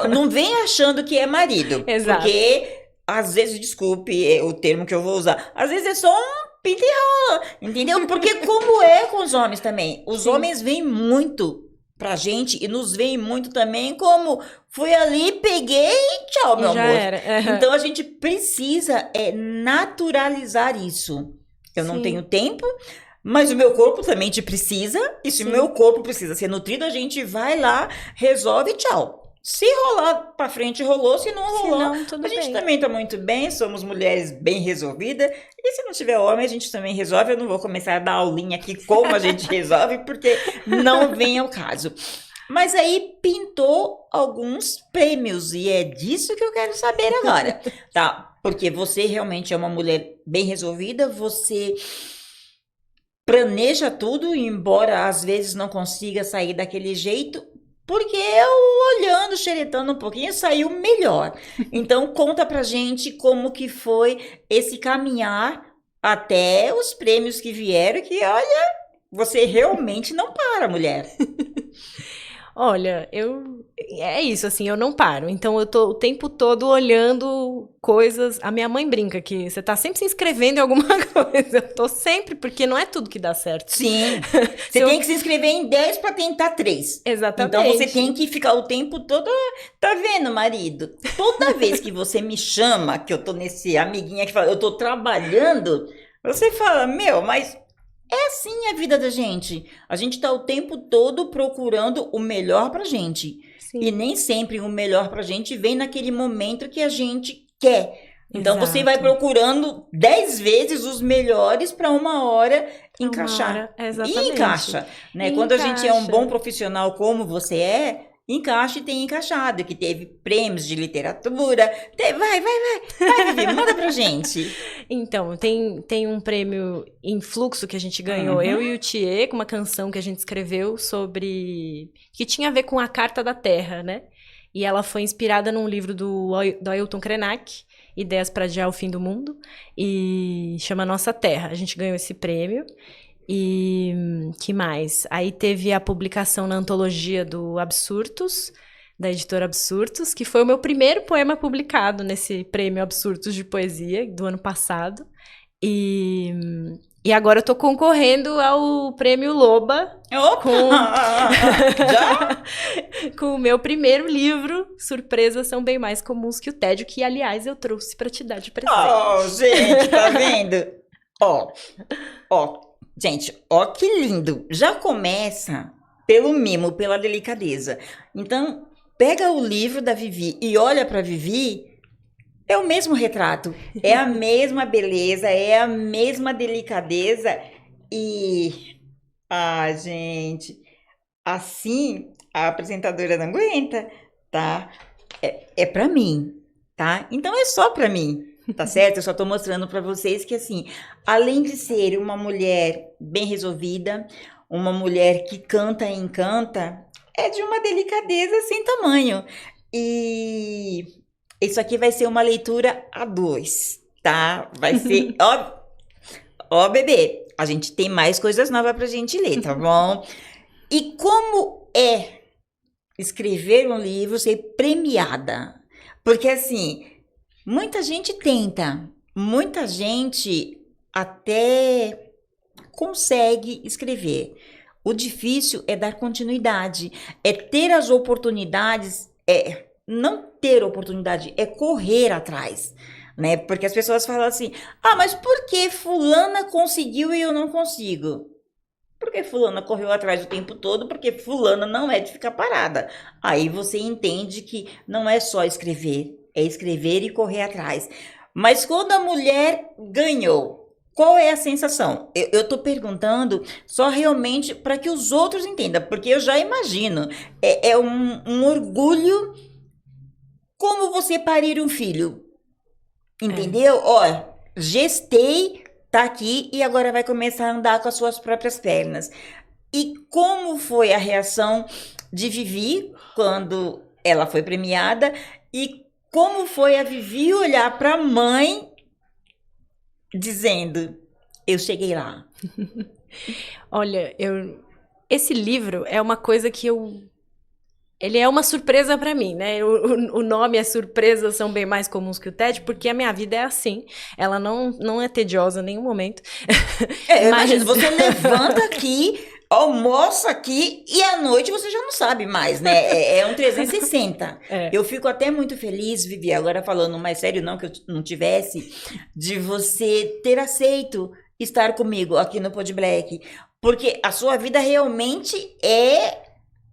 Não vem achando que é marido. Exato. Porque, às vezes, desculpe o termo que eu vou usar, às vezes é só um pinta e rola, entendeu? Porque como é com os homens também. Os homens vêm muito pra gente e nos veem muito também como fui ali, peguei e tchau, meu Já amor. era. Então a gente precisa naturalizar isso. Eu não Sim. tenho tempo, mas o meu corpo também te precisa. E se o Sim. meu corpo precisa ser nutrido, a gente vai lá, resolve e tchau. Se rolar pra frente, rolou. Se não Se rolou, não, tudo a gente bem. também tá muito bem. Somos mulheres bem resolvidas. E se não tiver homem, a gente também resolve. Eu não vou começar a dar aulinha aqui como a gente resolve, porque não vem ao caso. Mas aí pintou alguns prêmios. E é disso que eu quero saber agora. Tá? Porque você realmente é uma mulher bem resolvida. Você planeja tudo, embora às vezes não consiga sair daquele jeito. Porque eu, olhando, xeretando um pouquinho, saiu melhor. Então, conta pra gente como que foi esse caminhar até os prêmios que vieram, que, olha, você realmente não para, mulher. Olha, é isso, assim, eu não paro. Então eu tô o tempo todo olhando coisas. A minha mãe brinca que você tá sempre se inscrevendo em alguma coisa. Eu tô sempre, porque não é tudo que dá certo. Sim. Você tem que se inscrever em 10 para tentar 3. Exatamente. Então você tem que ficar o tempo todo. Tá vendo, marido? Toda vez que você me chama, que eu tô nesse amiguinha que fala, eu tô trabalhando, você fala, meu, mas é assim a vida da gente. A gente tá o tempo todo procurando o melhor pra gente. Sim. E nem sempre o melhor pra gente vem naquele momento que a gente quer. Então você vai procurando 10 vezes os melhores para uma hora encaixar. Exatamente. E encaixa, né? Quando a gente é um bom profissional como você encaixa e tem encaixado, que teve prêmios de literatura. Vai, Vivi, manda pra gente. Então, tem um prêmio em fluxo que a gente ganhou, eu e o Thier, com uma canção que a gente escreveu sobre... que tinha a ver com a Carta da Terra, né? E ela foi inspirada num livro do Ailton Krenak, Ideias para Adiar o Fim do Mundo, e chama Nossa Terra. A gente ganhou esse prêmio. E que mais? Aí teve a publicação na antologia do Absurdos, da editora Absurdos, que foi o meu primeiro poema publicado nesse prêmio Absurdos de poesia do ano passado. E agora eu tô concorrendo ao prêmio Loba. Com o meu primeiro livro, Surpresas São Bem Mais Comuns que o Tédio, que, aliás, eu trouxe pra te dar de presente. Oh, gente, tá vendo? Gente, ó que lindo. Já começa pelo mimo, pela delicadeza. Então, pega o livro da Vivi e olha pra Vivi, é o mesmo retrato, é a mesma beleza, é a mesma delicadeza e... Ah, gente, assim a apresentadora não aguenta, tá? É pra mim, tá? Então é só pra mim. Tá certo? Eu só tô mostrando pra vocês que, assim, além de ser uma mulher bem resolvida, uma mulher que canta e encanta, é de uma delicadeza sem tamanho. E isso aqui vai ser uma leitura a 2, tá? Vai ser... Ó, bebê, a gente tem mais coisas novas pra gente ler, tá bom? E como é escrever um livro, ser premiada? Porque, assim... Muita gente tenta, muita gente até consegue escrever. O difícil é dar continuidade, é ter as oportunidades, não ter oportunidade, é correr atrás, né? Porque as pessoas falam assim, mas por que fulana conseguiu e eu não consigo? Porque fulana correu atrás o tempo todo, porque fulana não é de ficar parada. Aí você entende que não é só escrever, é escrever e correr atrás. Mas quando a mulher ganhou, qual é a sensação? Eu tô perguntando só realmente para que os outros entendam, porque eu já imagino. É um orgulho como você parir um filho. Entendeu? Ó, gestei, tá aqui e agora vai começar a andar com as suas próprias pernas. E como foi a reação de Vivi quando ela foi premiada? E como foi a Vivi olhar para a mãe dizendo: eu cheguei lá? Olha, esse livro é uma coisa que ele é uma surpresa pra mim, né? O nome é Surpresas São Bem Mais Comuns que o TED, porque a minha vida é assim. Ela não é tediosa em nenhum momento. Imagina, você levanta aqui, almoça aqui e à noite você já não sabe mais, né? É um 360. Eu fico até muito feliz, Vivi, agora falando mais sério, não que eu não tivesse, de você ter aceito estar comigo aqui no Pod Black, porque a sua vida realmente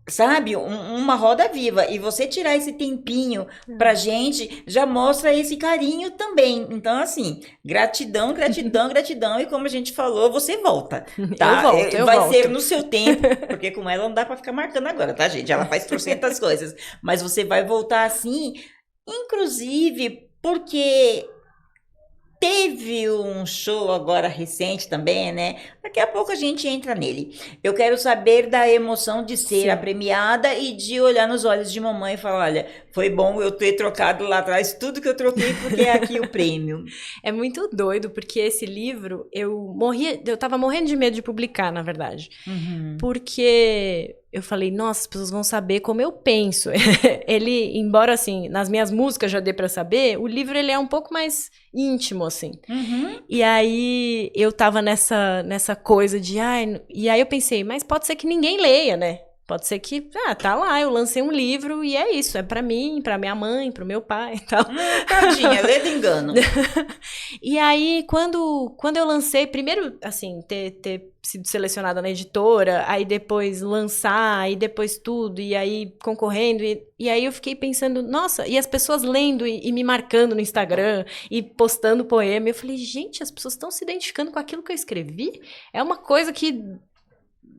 sabe, uma roda viva. E você tirar esse tempinho pra gente já mostra esse carinho também. Então, assim, gratidão, gratidão, gratidão. E como a gente falou, você volta, tá? Eu Vai volto. ser no seu tempo, porque com ela não dá pra ficar marcando agora, tá, gente? Ela faz trocentas coisas. Mas você vai voltar assim, inclusive porque teve um show agora recente também, né? Daqui a pouco a gente entra nele. Eu quero saber da emoção de ser Sim. a premiada e de olhar nos olhos de mamãe e falar: olha, foi bom eu ter trocado lá atrás tudo que eu troquei, porque é aqui o prêmio. É muito doido, porque esse livro, eu tava morrendo de medo de publicar, na verdade. Porque eu falei, nossa, as pessoas vão saber como eu penso. Ele, embora, assim, nas minhas músicas já dê pra saber, o livro, ele é um pouco mais íntimo, assim. E aí, eu tava nessa coisa de, e aí eu pensei, mas pode ser que ninguém leia, né? Pode ser que, tá lá, eu lancei um livro e é isso, é pra mim, pra minha mãe, pro meu pai e tal. Tadinha, lê do engano. E aí, quando eu lancei, primeiro, assim, ter sido selecionada na editora, aí depois lançar, aí depois tudo, e aí concorrendo, e aí eu fiquei pensando, nossa, e as pessoas lendo e me marcando no Instagram, e postando poema, eu falei, gente, as pessoas estão se identificando com aquilo que eu escrevi? É uma coisa que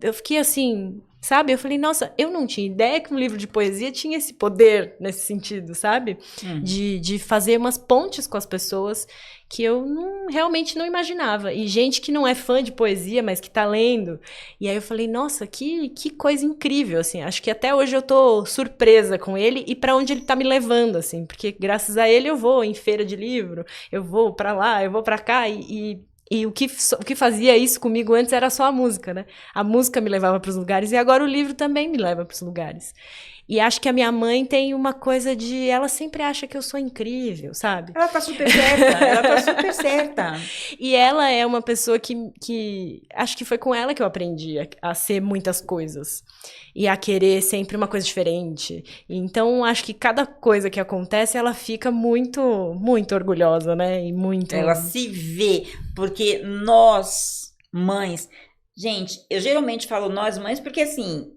eu fiquei assim, sabe? Eu falei, nossa, eu não tinha ideia que um livro de poesia tinha esse poder nesse sentido, sabe? De fazer umas pontes com as pessoas que eu realmente não imaginava. E gente que não é fã de poesia, mas que tá lendo. E aí eu falei, nossa, que coisa incrível, assim. Acho que até hoje eu tô surpresa com ele e pra onde ele tá me levando, assim. Porque graças a ele eu vou em feira de livro, eu vou pra lá, eu vou pra cá e o que fazia isso comigo antes era só a música, né? A música me levava para os lugares e agora o livro também me leva para os lugares. E acho que a minha mãe tem uma coisa de... Ela sempre acha que eu sou incrível, sabe? Ela tá super certa, ela tá super certa. E ela é uma pessoa que acho que foi com ela que eu aprendi a ser muitas coisas. E a querer sempre uma coisa diferente. Então, acho que cada coisa que acontece, ela fica muito, muito orgulhosa, né? E muito... Ela se vê, porque nós, mães... Gente, eu geralmente falo nós, mães, porque assim...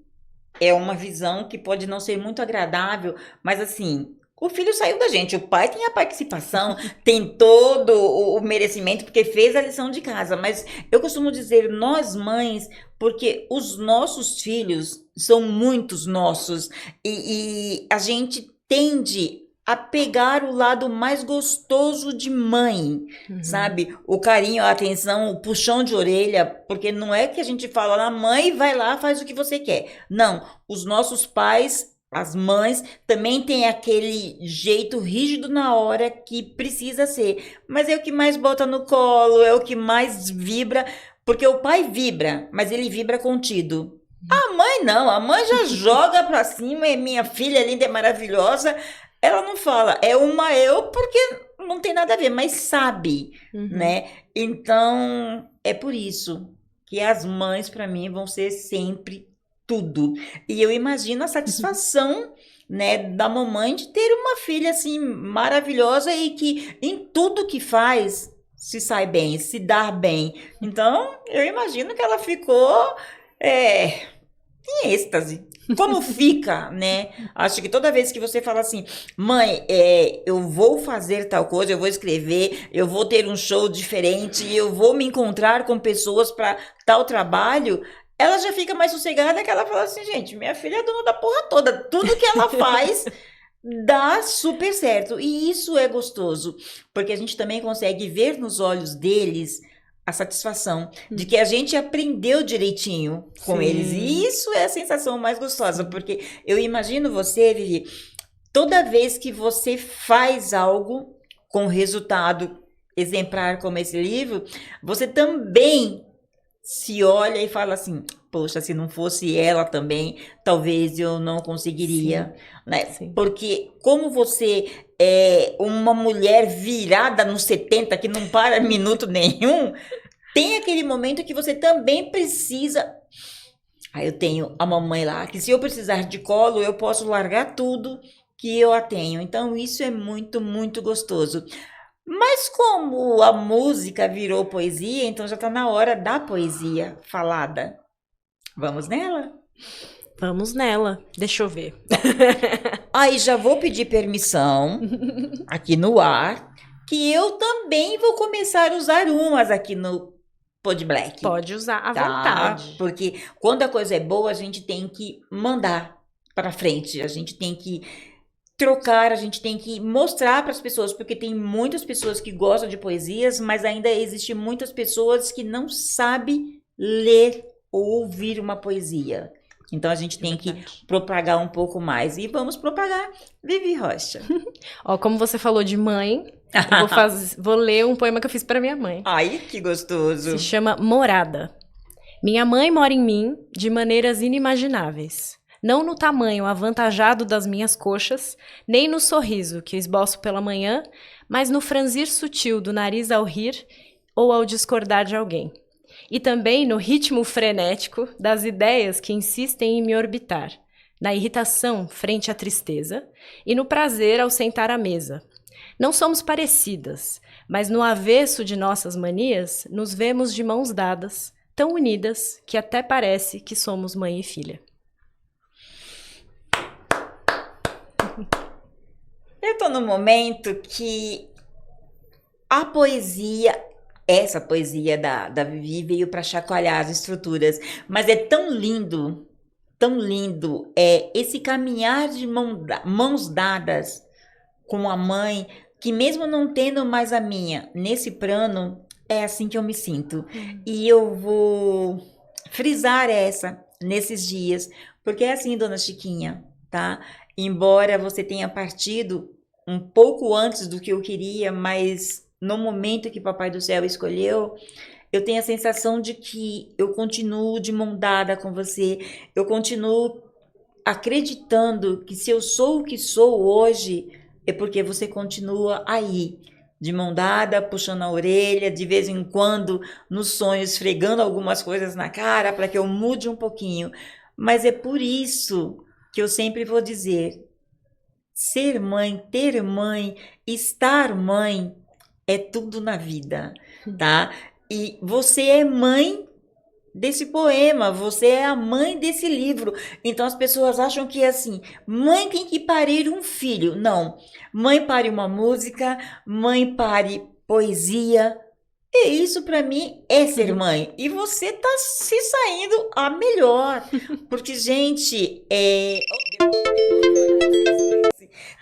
É uma visão que pode não ser muito agradável, mas assim, o filho saiu da gente, o pai tem a participação, tem todo o merecimento, porque fez a lição de casa, mas eu costumo dizer nós mães, porque os nossos filhos são muitos nossos, e a gente tende a pegar o lado mais gostoso de mãe, sabe? O carinho, a atenção, o puxão de orelha, porque não é que a gente fala, a mãe vai lá, faz o que você quer. Não, os nossos pais, as mães, também têm aquele jeito rígido na hora que precisa ser. Mas é o que mais bota no colo, é o que mais vibra, porque o pai vibra, mas ele vibra contido. A mãe não, a mãe já joga pra cima, é minha filha linda, é maravilhosa. Ela não fala, é uma eu, porque não tem nada a ver, mas sabe, né? Então, é por isso que as mães, para mim, vão ser sempre tudo. E eu imagino a satisfação, né, da mamãe de ter uma filha, assim, maravilhosa e que em tudo que faz se sai bem, se dá bem. Então, eu imagino que ela ficou... em êxtase. Como fica, né? Acho que toda vez que você fala assim, mãe, eu vou fazer tal coisa, eu vou escrever, eu vou ter um show diferente, eu vou me encontrar com pessoas para tal trabalho, ela já fica mais sossegada que ela fala assim, gente, minha filha é dona da porra toda, tudo que ela faz dá super certo. E isso é gostoso, porque a gente também consegue ver nos olhos deles a satisfação de que a gente aprendeu direitinho com eles. E isso é a sensação mais gostosa, porque eu imagino você, Vivi, toda vez que você faz algo com resultado exemplar como esse livro, você também se olha e fala assim, poxa, se não fosse ela também, talvez eu não conseguiria, né? Sim. Porque como você é uma mulher virada nos 70, que não para minuto nenhum, tem aquele momento que você também precisa... Aí eu tenho a mamãe lá, que se eu precisar de colo, eu posso largar tudo que eu a tenho. Então isso é muito, muito gostoso. Mas como a música virou poesia, então já está na hora da poesia falada. Vamos nela? Vamos nela. Deixa eu ver. Aí já vou pedir permissão aqui no ar, que eu também vou começar a usar umas aqui no Pod Black. Pode usar à Tá? vontade. Porque quando a coisa é boa, a gente tem que mandar para frente, a gente tem que trocar, a gente tem que mostrar para as pessoas, porque tem muitas pessoas que gostam de poesias, mas ainda existem muitas pessoas que não sabem ler ou ouvir uma poesia. Então a gente tem que propagar um pouco mais. E vamos propagar Vivi Rocha. Ó, como você falou de mãe, eu vou ler um poema que eu fiz para minha mãe. Ai, que gostoso. Se chama Morada. Minha mãe mora em mim de maneiras inimagináveis. Não no tamanho avantajado das minhas coxas, nem no sorriso que esboço pela manhã, mas no franzir sutil do nariz ao rir ou ao discordar de alguém. E também no ritmo frenético das ideias que insistem em me orbitar, na irritação frente à tristeza e no prazer ao sentar à mesa. Não somos parecidas, mas no avesso de nossas manias, nos vemos de mãos dadas, tão unidas que até parece que somos mãe e filha. Eu tô num momento que a poesia, essa poesia da Vivi veio para chacoalhar as estruturas, mas é tão lindo esse caminhar de mãos dadas com a mãe, que mesmo não tendo mais a minha nesse plano, é assim que eu me sinto. E eu vou frisar essa nesses dias, porque é assim, dona Chiquinha, tá? Embora você tenha partido um pouco antes do que eu queria, mas no momento que Papai do Céu escolheu, eu tenho a sensação de que eu continuo de mão dada com você, eu continuo acreditando que se eu sou o que sou hoje, é porque você continua aí, de mão dada, puxando a orelha, de vez em quando, nos sonhos, esfregando algumas coisas na cara para que eu mude um pouquinho. Mas é por isso que eu sempre vou dizer, ser mãe, ter mãe, estar mãe, é tudo na vida, tá? E você é mãe desse poema, você é a mãe desse livro. Então as pessoas acham que é assim, mãe tem que parir um filho. Não, mãe pare uma música, mãe pare poesia. E isso para mim é ser mãe. E você tá se saindo a melhor. Porque, gente,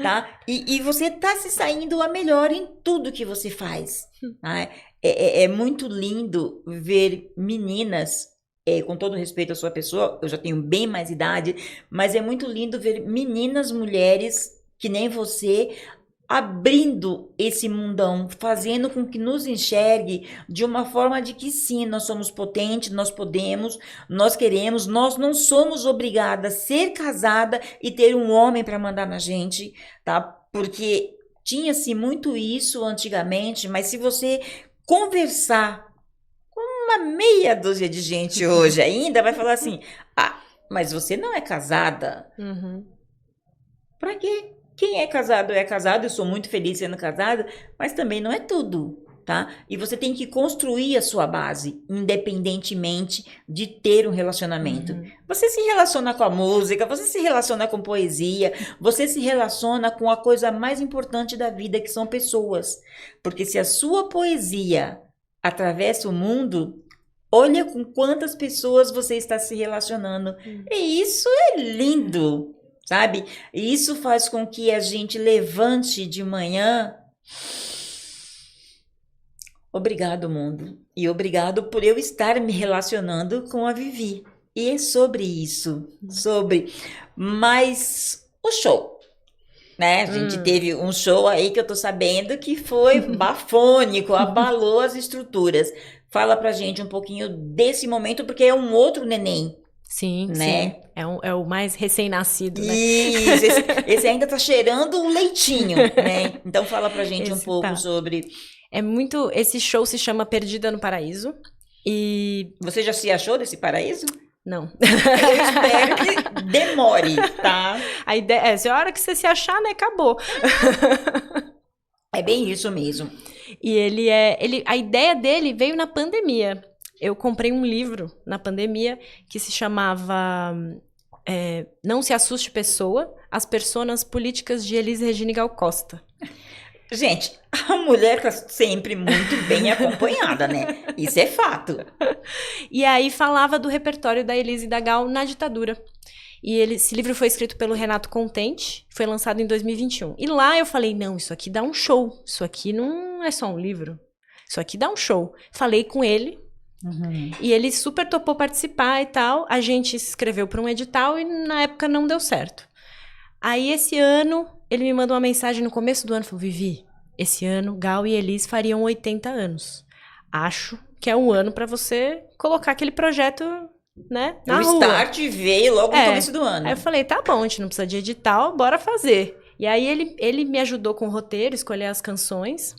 tá? E você tá se saindo a melhor em tudo que você faz. Tá? É muito lindo ver meninas, com todo respeito à sua pessoa, eu já tenho bem mais idade, mas é muito lindo ver meninas, mulheres, que nem você, abrindo esse mundão, fazendo com que nos enxergue de uma forma de que sim, nós somos potentes, nós podemos, nós queremos, nós não somos obrigadas a ser casada e ter um homem para mandar na gente, tá? Porque tinha-se muito isso antigamente, mas se você conversar com uma meia dúzia de gente hoje ainda, vai falar assim, mas você não é casada? Pra quê? Quem é casado, eu sou muito feliz sendo casada, mas também não é tudo. tá? E você tem que construir a sua base, independentemente de ter um relacionamento. Você se relaciona com a música, você se relaciona com poesia, você se relaciona com a coisa mais importante da vida, que são pessoas. Porque se a sua poesia atravessa o mundo, olha com quantas pessoas você está se relacionando. E isso é lindo, sabe? E isso faz com que a gente levante de manhã. Obrigado, mundo. E obrigado por eu estar me relacionando com a Vivi. E é sobre isso. Mas o show, né? A gente teve um show aí que eu tô sabendo que foi bafônico, abalou as estruturas. Fala pra gente um pouquinho desse momento, porque é um outro neném. Sim, né? sim. É o mais recém-nascido, né? Isso, esse ainda tá cheirando um leitinho, né? Então fala pra gente um pouco sobre... Esse show se chama Perdida no Paraíso. E... Você já se achou desse paraíso? Não. Eu espero que demore, tá? A ideia se a hora que você se achar, né, acabou. É bem isso mesmo. E a ideia dele veio na pandemia. Eu comprei um livro na pandemia que se chamava Não Se Assuste Pessoa, As Personas Políticas de Elis Regina Gal Costa. Gente, a mulher tá sempre muito bem acompanhada, né? Isso é fato. E aí falava do repertório da Elis e da Gal na ditadura. E esse livro foi escrito pelo Renato Contente, foi lançado em 2021. E lá eu falei, não, isso aqui dá um show. Isso aqui não é só um livro. Isso aqui dá um show. Falei com ele. E ele super topou participar e tal. A gente se inscreveu para um edital e na época não deu certo. Aí esse ano, ele me mandou uma mensagem no começo do ano, falou, Vivi, esse ano Gal e Elis fariam 80 anos. Acho que é um ano para você colocar aquele projeto, né, na rua. O start veio logo no começo do ano. Aí eu falei, tá bom, a gente não precisa de edital, bora fazer. E aí ele me ajudou com o roteiro, escolher as canções.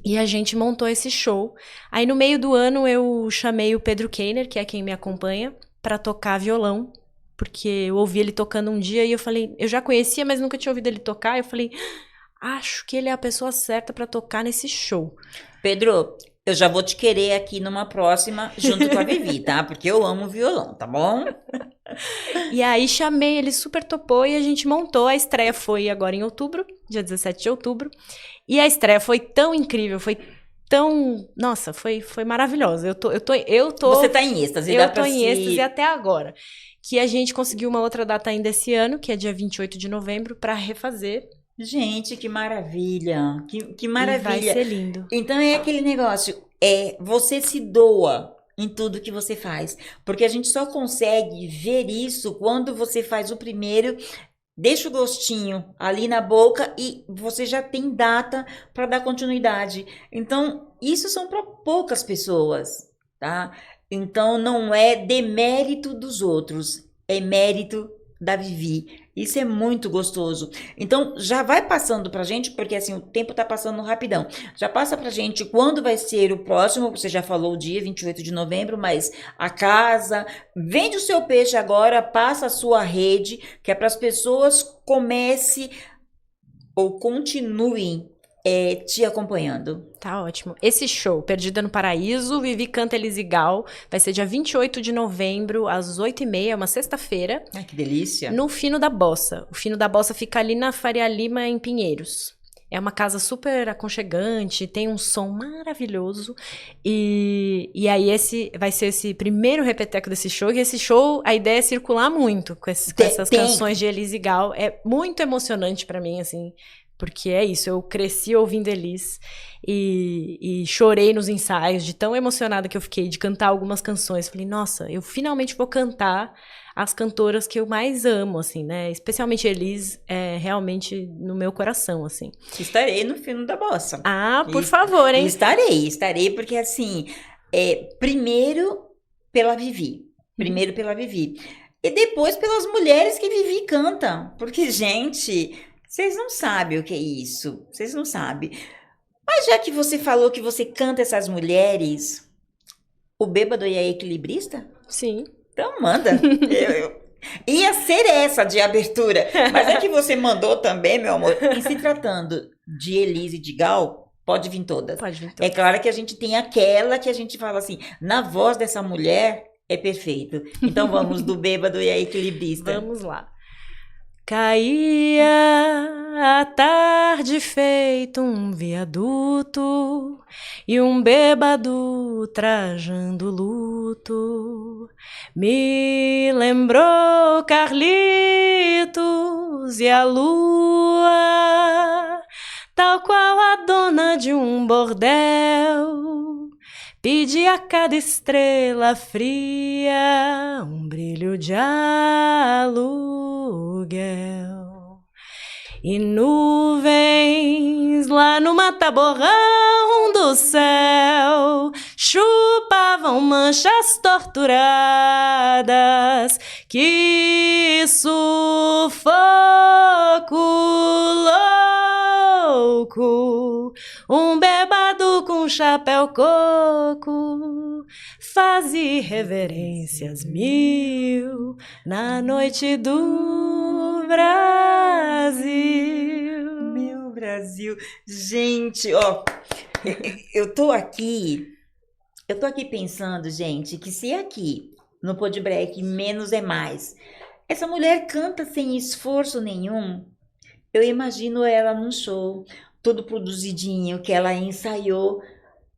E a gente montou esse show. Aí no meio do ano eu chamei o Pedro Keiner, que é quem me acompanha, pra tocar violão. Porque eu ouvi ele tocando um dia e eu falei, eu já conhecia, mas nunca tinha ouvido ele tocar. Eu falei, acho que ele é a pessoa certa pra tocar nesse show. Pedro, eu já vou te querer aqui numa próxima, junto com a Vivi, tá? Porque eu amo violão, tá bom? E aí chamei, ele super topou e a gente montou. A estreia foi agora em outubro, dia 17 de outubro. E a estreia foi tão incrível, foi tão... Nossa, foi maravilhosa. Eu tô... Você tá em êxtase. Eu tô em êxtase até agora. Que a gente conseguiu uma outra data ainda esse ano, que é dia 28 de novembro, pra refazer. Gente, que maravilha. Que maravilha. E vai ser lindo. Então é aquele negócio, você se doa em tudo que você faz. Porque a gente só consegue ver isso quando você faz o primeiro... Deixa o gostinho ali na boca e você já tem data para dar continuidade. Então, isso são para poucas pessoas, tá? Então, não é demérito dos outros, é mérito da Vivi. Isso é muito gostoso. Então, já vai passando pra gente, porque assim, o tempo tá passando rapidão. Já passa pra gente quando vai ser o próximo, você já falou o dia, 28 de novembro, mas a casa, vende o seu peixe agora, passa a sua rede, que é para as pessoas comecem ou continuem te acompanhando. Tá ótimo. Esse show, Perdida no Paraíso, Vivi canta Elis e Gal, vai ser dia 28 de novembro, às 8h30, uma sexta-feira. Ai, que delícia. No Fino da Bossa. O Fino da Bossa fica ali na Faria Lima, em Pinheiros. É uma casa super aconchegante, tem um som maravilhoso. E aí esse vai ser esse primeiro repeteco desse show. E esse show, a ideia é circular muito com essas canções de Elis e Gal. É muito emocionante pra mim, assim. Porque é isso, eu cresci ouvindo Elis e chorei nos ensaios, de tão emocionada que eu fiquei de cantar algumas canções. Falei, nossa, eu finalmente vou cantar as cantoras que eu mais amo, assim, né? Especialmente Elis, realmente no meu coração, assim. Estarei no Fino da Bossa. Ah, por favor, hein? Estarei, porque assim, primeiro pela Vivi. Primeiro pela Vivi. E depois pelas mulheres que Vivi canta. Porque, gente... Vocês não sabem o que é isso. Vocês não sabem. Mas já que você falou que você canta essas mulheres, o bêbado e a equilibrista? Sim. Então manda. Ia ser essa de abertura. Mas é que você mandou também, meu amor. E se tratando de Elis e de Gal, Pode vir todas. Pode vir É todas. claro que a gente tem aquela que a gente fala assim, na voz dessa mulher é perfeito. Então vamos do bêbado e a equilibrista. Vamos lá. Caía a tarde feito um viaduto e um bêbado trajando luto. Me lembrou Carlitos e a lua, tal qual a dona de um bordel. Pedi a cada estrela fria um brilho de aluguel. E nuvens lá no mataborrão do céu chupavam manchas torturadas. Que sufoco louco! Um bêbado com chapéu coco fazia reverências mil na noite do Brasil. Meu Brasil. Gente, ó, eu tô aqui pensando, gente, que se aqui no Podbreak menos é mais, essa mulher canta sem esforço nenhum, eu imagino ela num show, todo produzidinho, que ela ensaiou.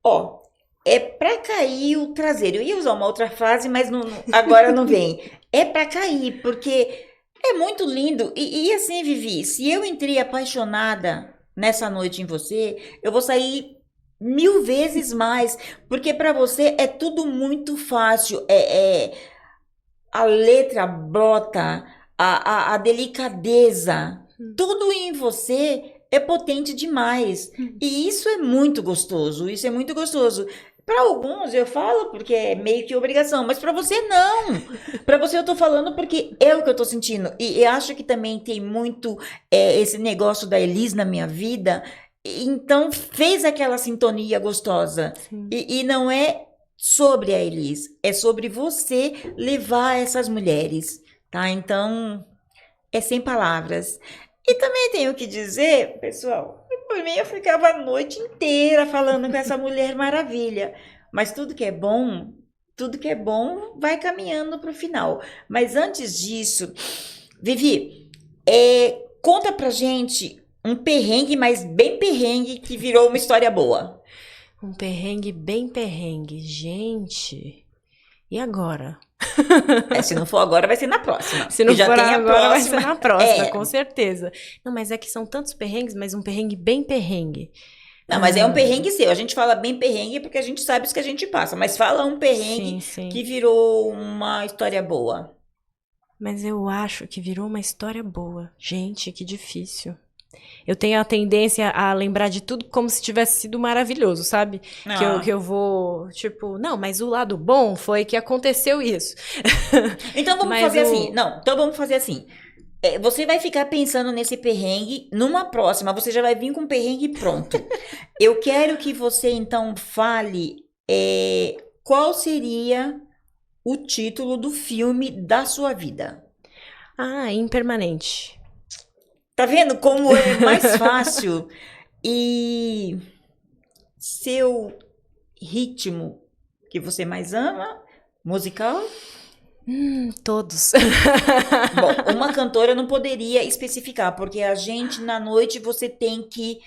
Ó, é pra cair o traseiro. Eu ia usar uma outra frase, mas agora não vem. É pra cair, porque é muito lindo. E assim, Vivi, se eu entrei apaixonada nessa noite em você, eu vou sair 1000 vezes mais, porque pra você é tudo muito fácil. A letra brota, a delicadeza, tudo em você é potente demais. E isso é muito gostoso, isso é muito gostoso. Para alguns eu falo porque é meio que obrigação, mas para você não. Para você eu tô falando porque é o que eu tô sentindo. E acho que também tem muito esse negócio da Elis na minha vida. Então fez aquela sintonia gostosa. E não é sobre a Elis, é sobre você levar essas mulheres, tá? Então é sem palavras. E também tenho que dizer, pessoal, que por mim eu ficava a noite inteira falando com essa Mulher Maravilha. Mas tudo que é bom vai caminhando para o final. Mas antes disso, Vivi, conta pra gente um perrengue, mas bem perrengue, que virou uma história boa. Um perrengue bem perrengue. Gente, e agora? Se não for agora, vai ser na próxima. Se não já for tem a agora, vai próxima. ser na próxima, com certeza. Não, mas é que são tantos perrengues, mas um perrengue bem perrengue. Não, mas é um perrengue seu. A gente fala bem perrengue porque a gente sabe isso que a gente passa. Mas fala um perrengue Sim. que virou uma história boa. Mas eu acho que virou uma história boa. Gente, que difícil. Eu tenho a tendência a lembrar de tudo como se tivesse sido maravilhoso, sabe? Que eu vou, tipo, não, mas o lado bom foi que aconteceu isso. Então vamos fazer assim. Não, então vamos fazer assim. Você vai ficar pensando nesse perrengue, numa próxima, você já vai vir com um perrengue pronto. Eu quero que você, então, fale qual seria o título do filme da sua vida. Impermanente. Tá vendo como é mais fácil? E seu ritmo que você mais ama, musical? Todos. Bom, uma cantora não poderia especificar, porque a gente, na noite, você tem que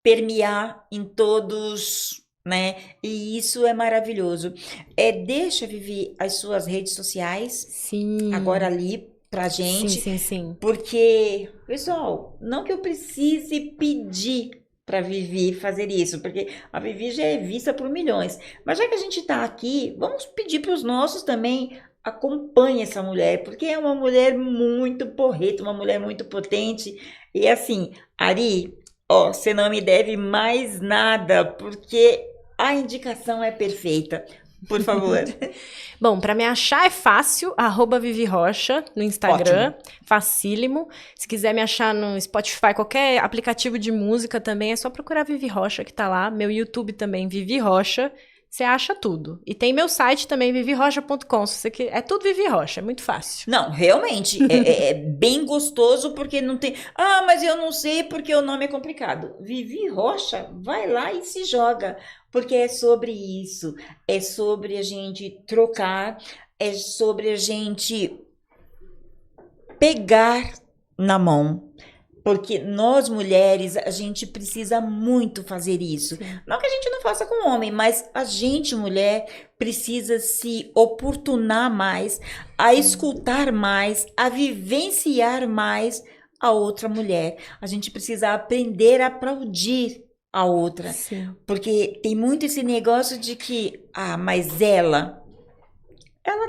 permear em todos, né? E isso é maravilhoso. Deixa, Vivi, as suas redes sociais Sim. agora ali pra gente. Sim. Porque, pessoal, não que eu precise pedir pra Vivi fazer isso, porque a Vivi já é vista por milhões. Mas já que a gente tá aqui, vamos pedir pros nossos também. Acompanhe essa mulher, porque é uma mulher muito porreta, uma mulher muito potente. E assim, Ari, você não me deve mais nada, porque a indicação é perfeita. Por favor. Bom, para me achar é fácil, @Vivi Rocha no Instagram, ótimo. Facílimo. Se quiser me achar no Spotify, qualquer aplicativo de música também, é só procurar Vivi Rocha que tá lá. Meu YouTube também, Vivi Rocha. você acha tudo. E tem meu site também, vivirocha.com. É tudo Vivi Rocha, é muito fácil. Não, realmente, é bem gostoso porque não tem... Ah, mas eu não sei porque o nome é complicado. Vivi Rocha, vai lá e se joga, porque é sobre isso. É sobre a gente trocar, é sobre a gente pegar na mão. Porque nós mulheres, a gente precisa muito fazer isso. Sim. Não que a gente não faça com homem, mas a gente, mulher, precisa se oportunar mais, a escutar mais, a vivenciar mais a outra mulher. A gente precisa aprender a aplaudir a outra. Sim. Porque tem muito esse negócio de que, mas ela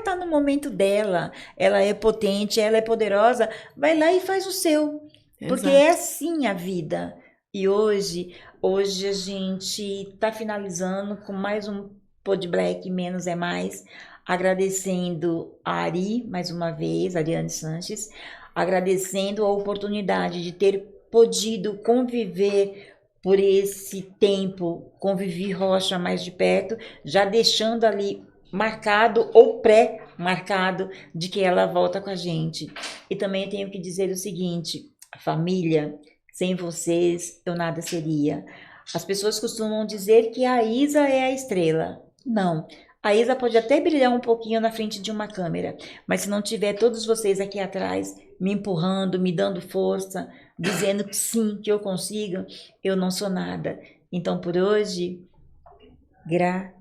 tá no momento dela, ela é potente, ela é poderosa, vai lá e faz o seu. Porque é assim a vida. E hoje a gente está finalizando com mais um Pod Black Menos é Mais, agradecendo a Ari, mais uma vez, Ariane Sanches, agradecendo a oportunidade de ter podido conviver por esse tempo, convivi Rocha mais de perto, já deixando ali marcado ou pré-marcado de que ela volta com a gente. E também tenho que dizer o seguinte... Família, sem vocês eu nada seria. As pessoas costumam dizer que a Isa é a estrela. Não, a Isa pode até brilhar um pouquinho na frente de uma câmera, mas se não tiver todos vocês aqui atrás me empurrando, me dando força, dizendo que sim, que eu consigo, eu não sou nada. Então por hoje, gratidão.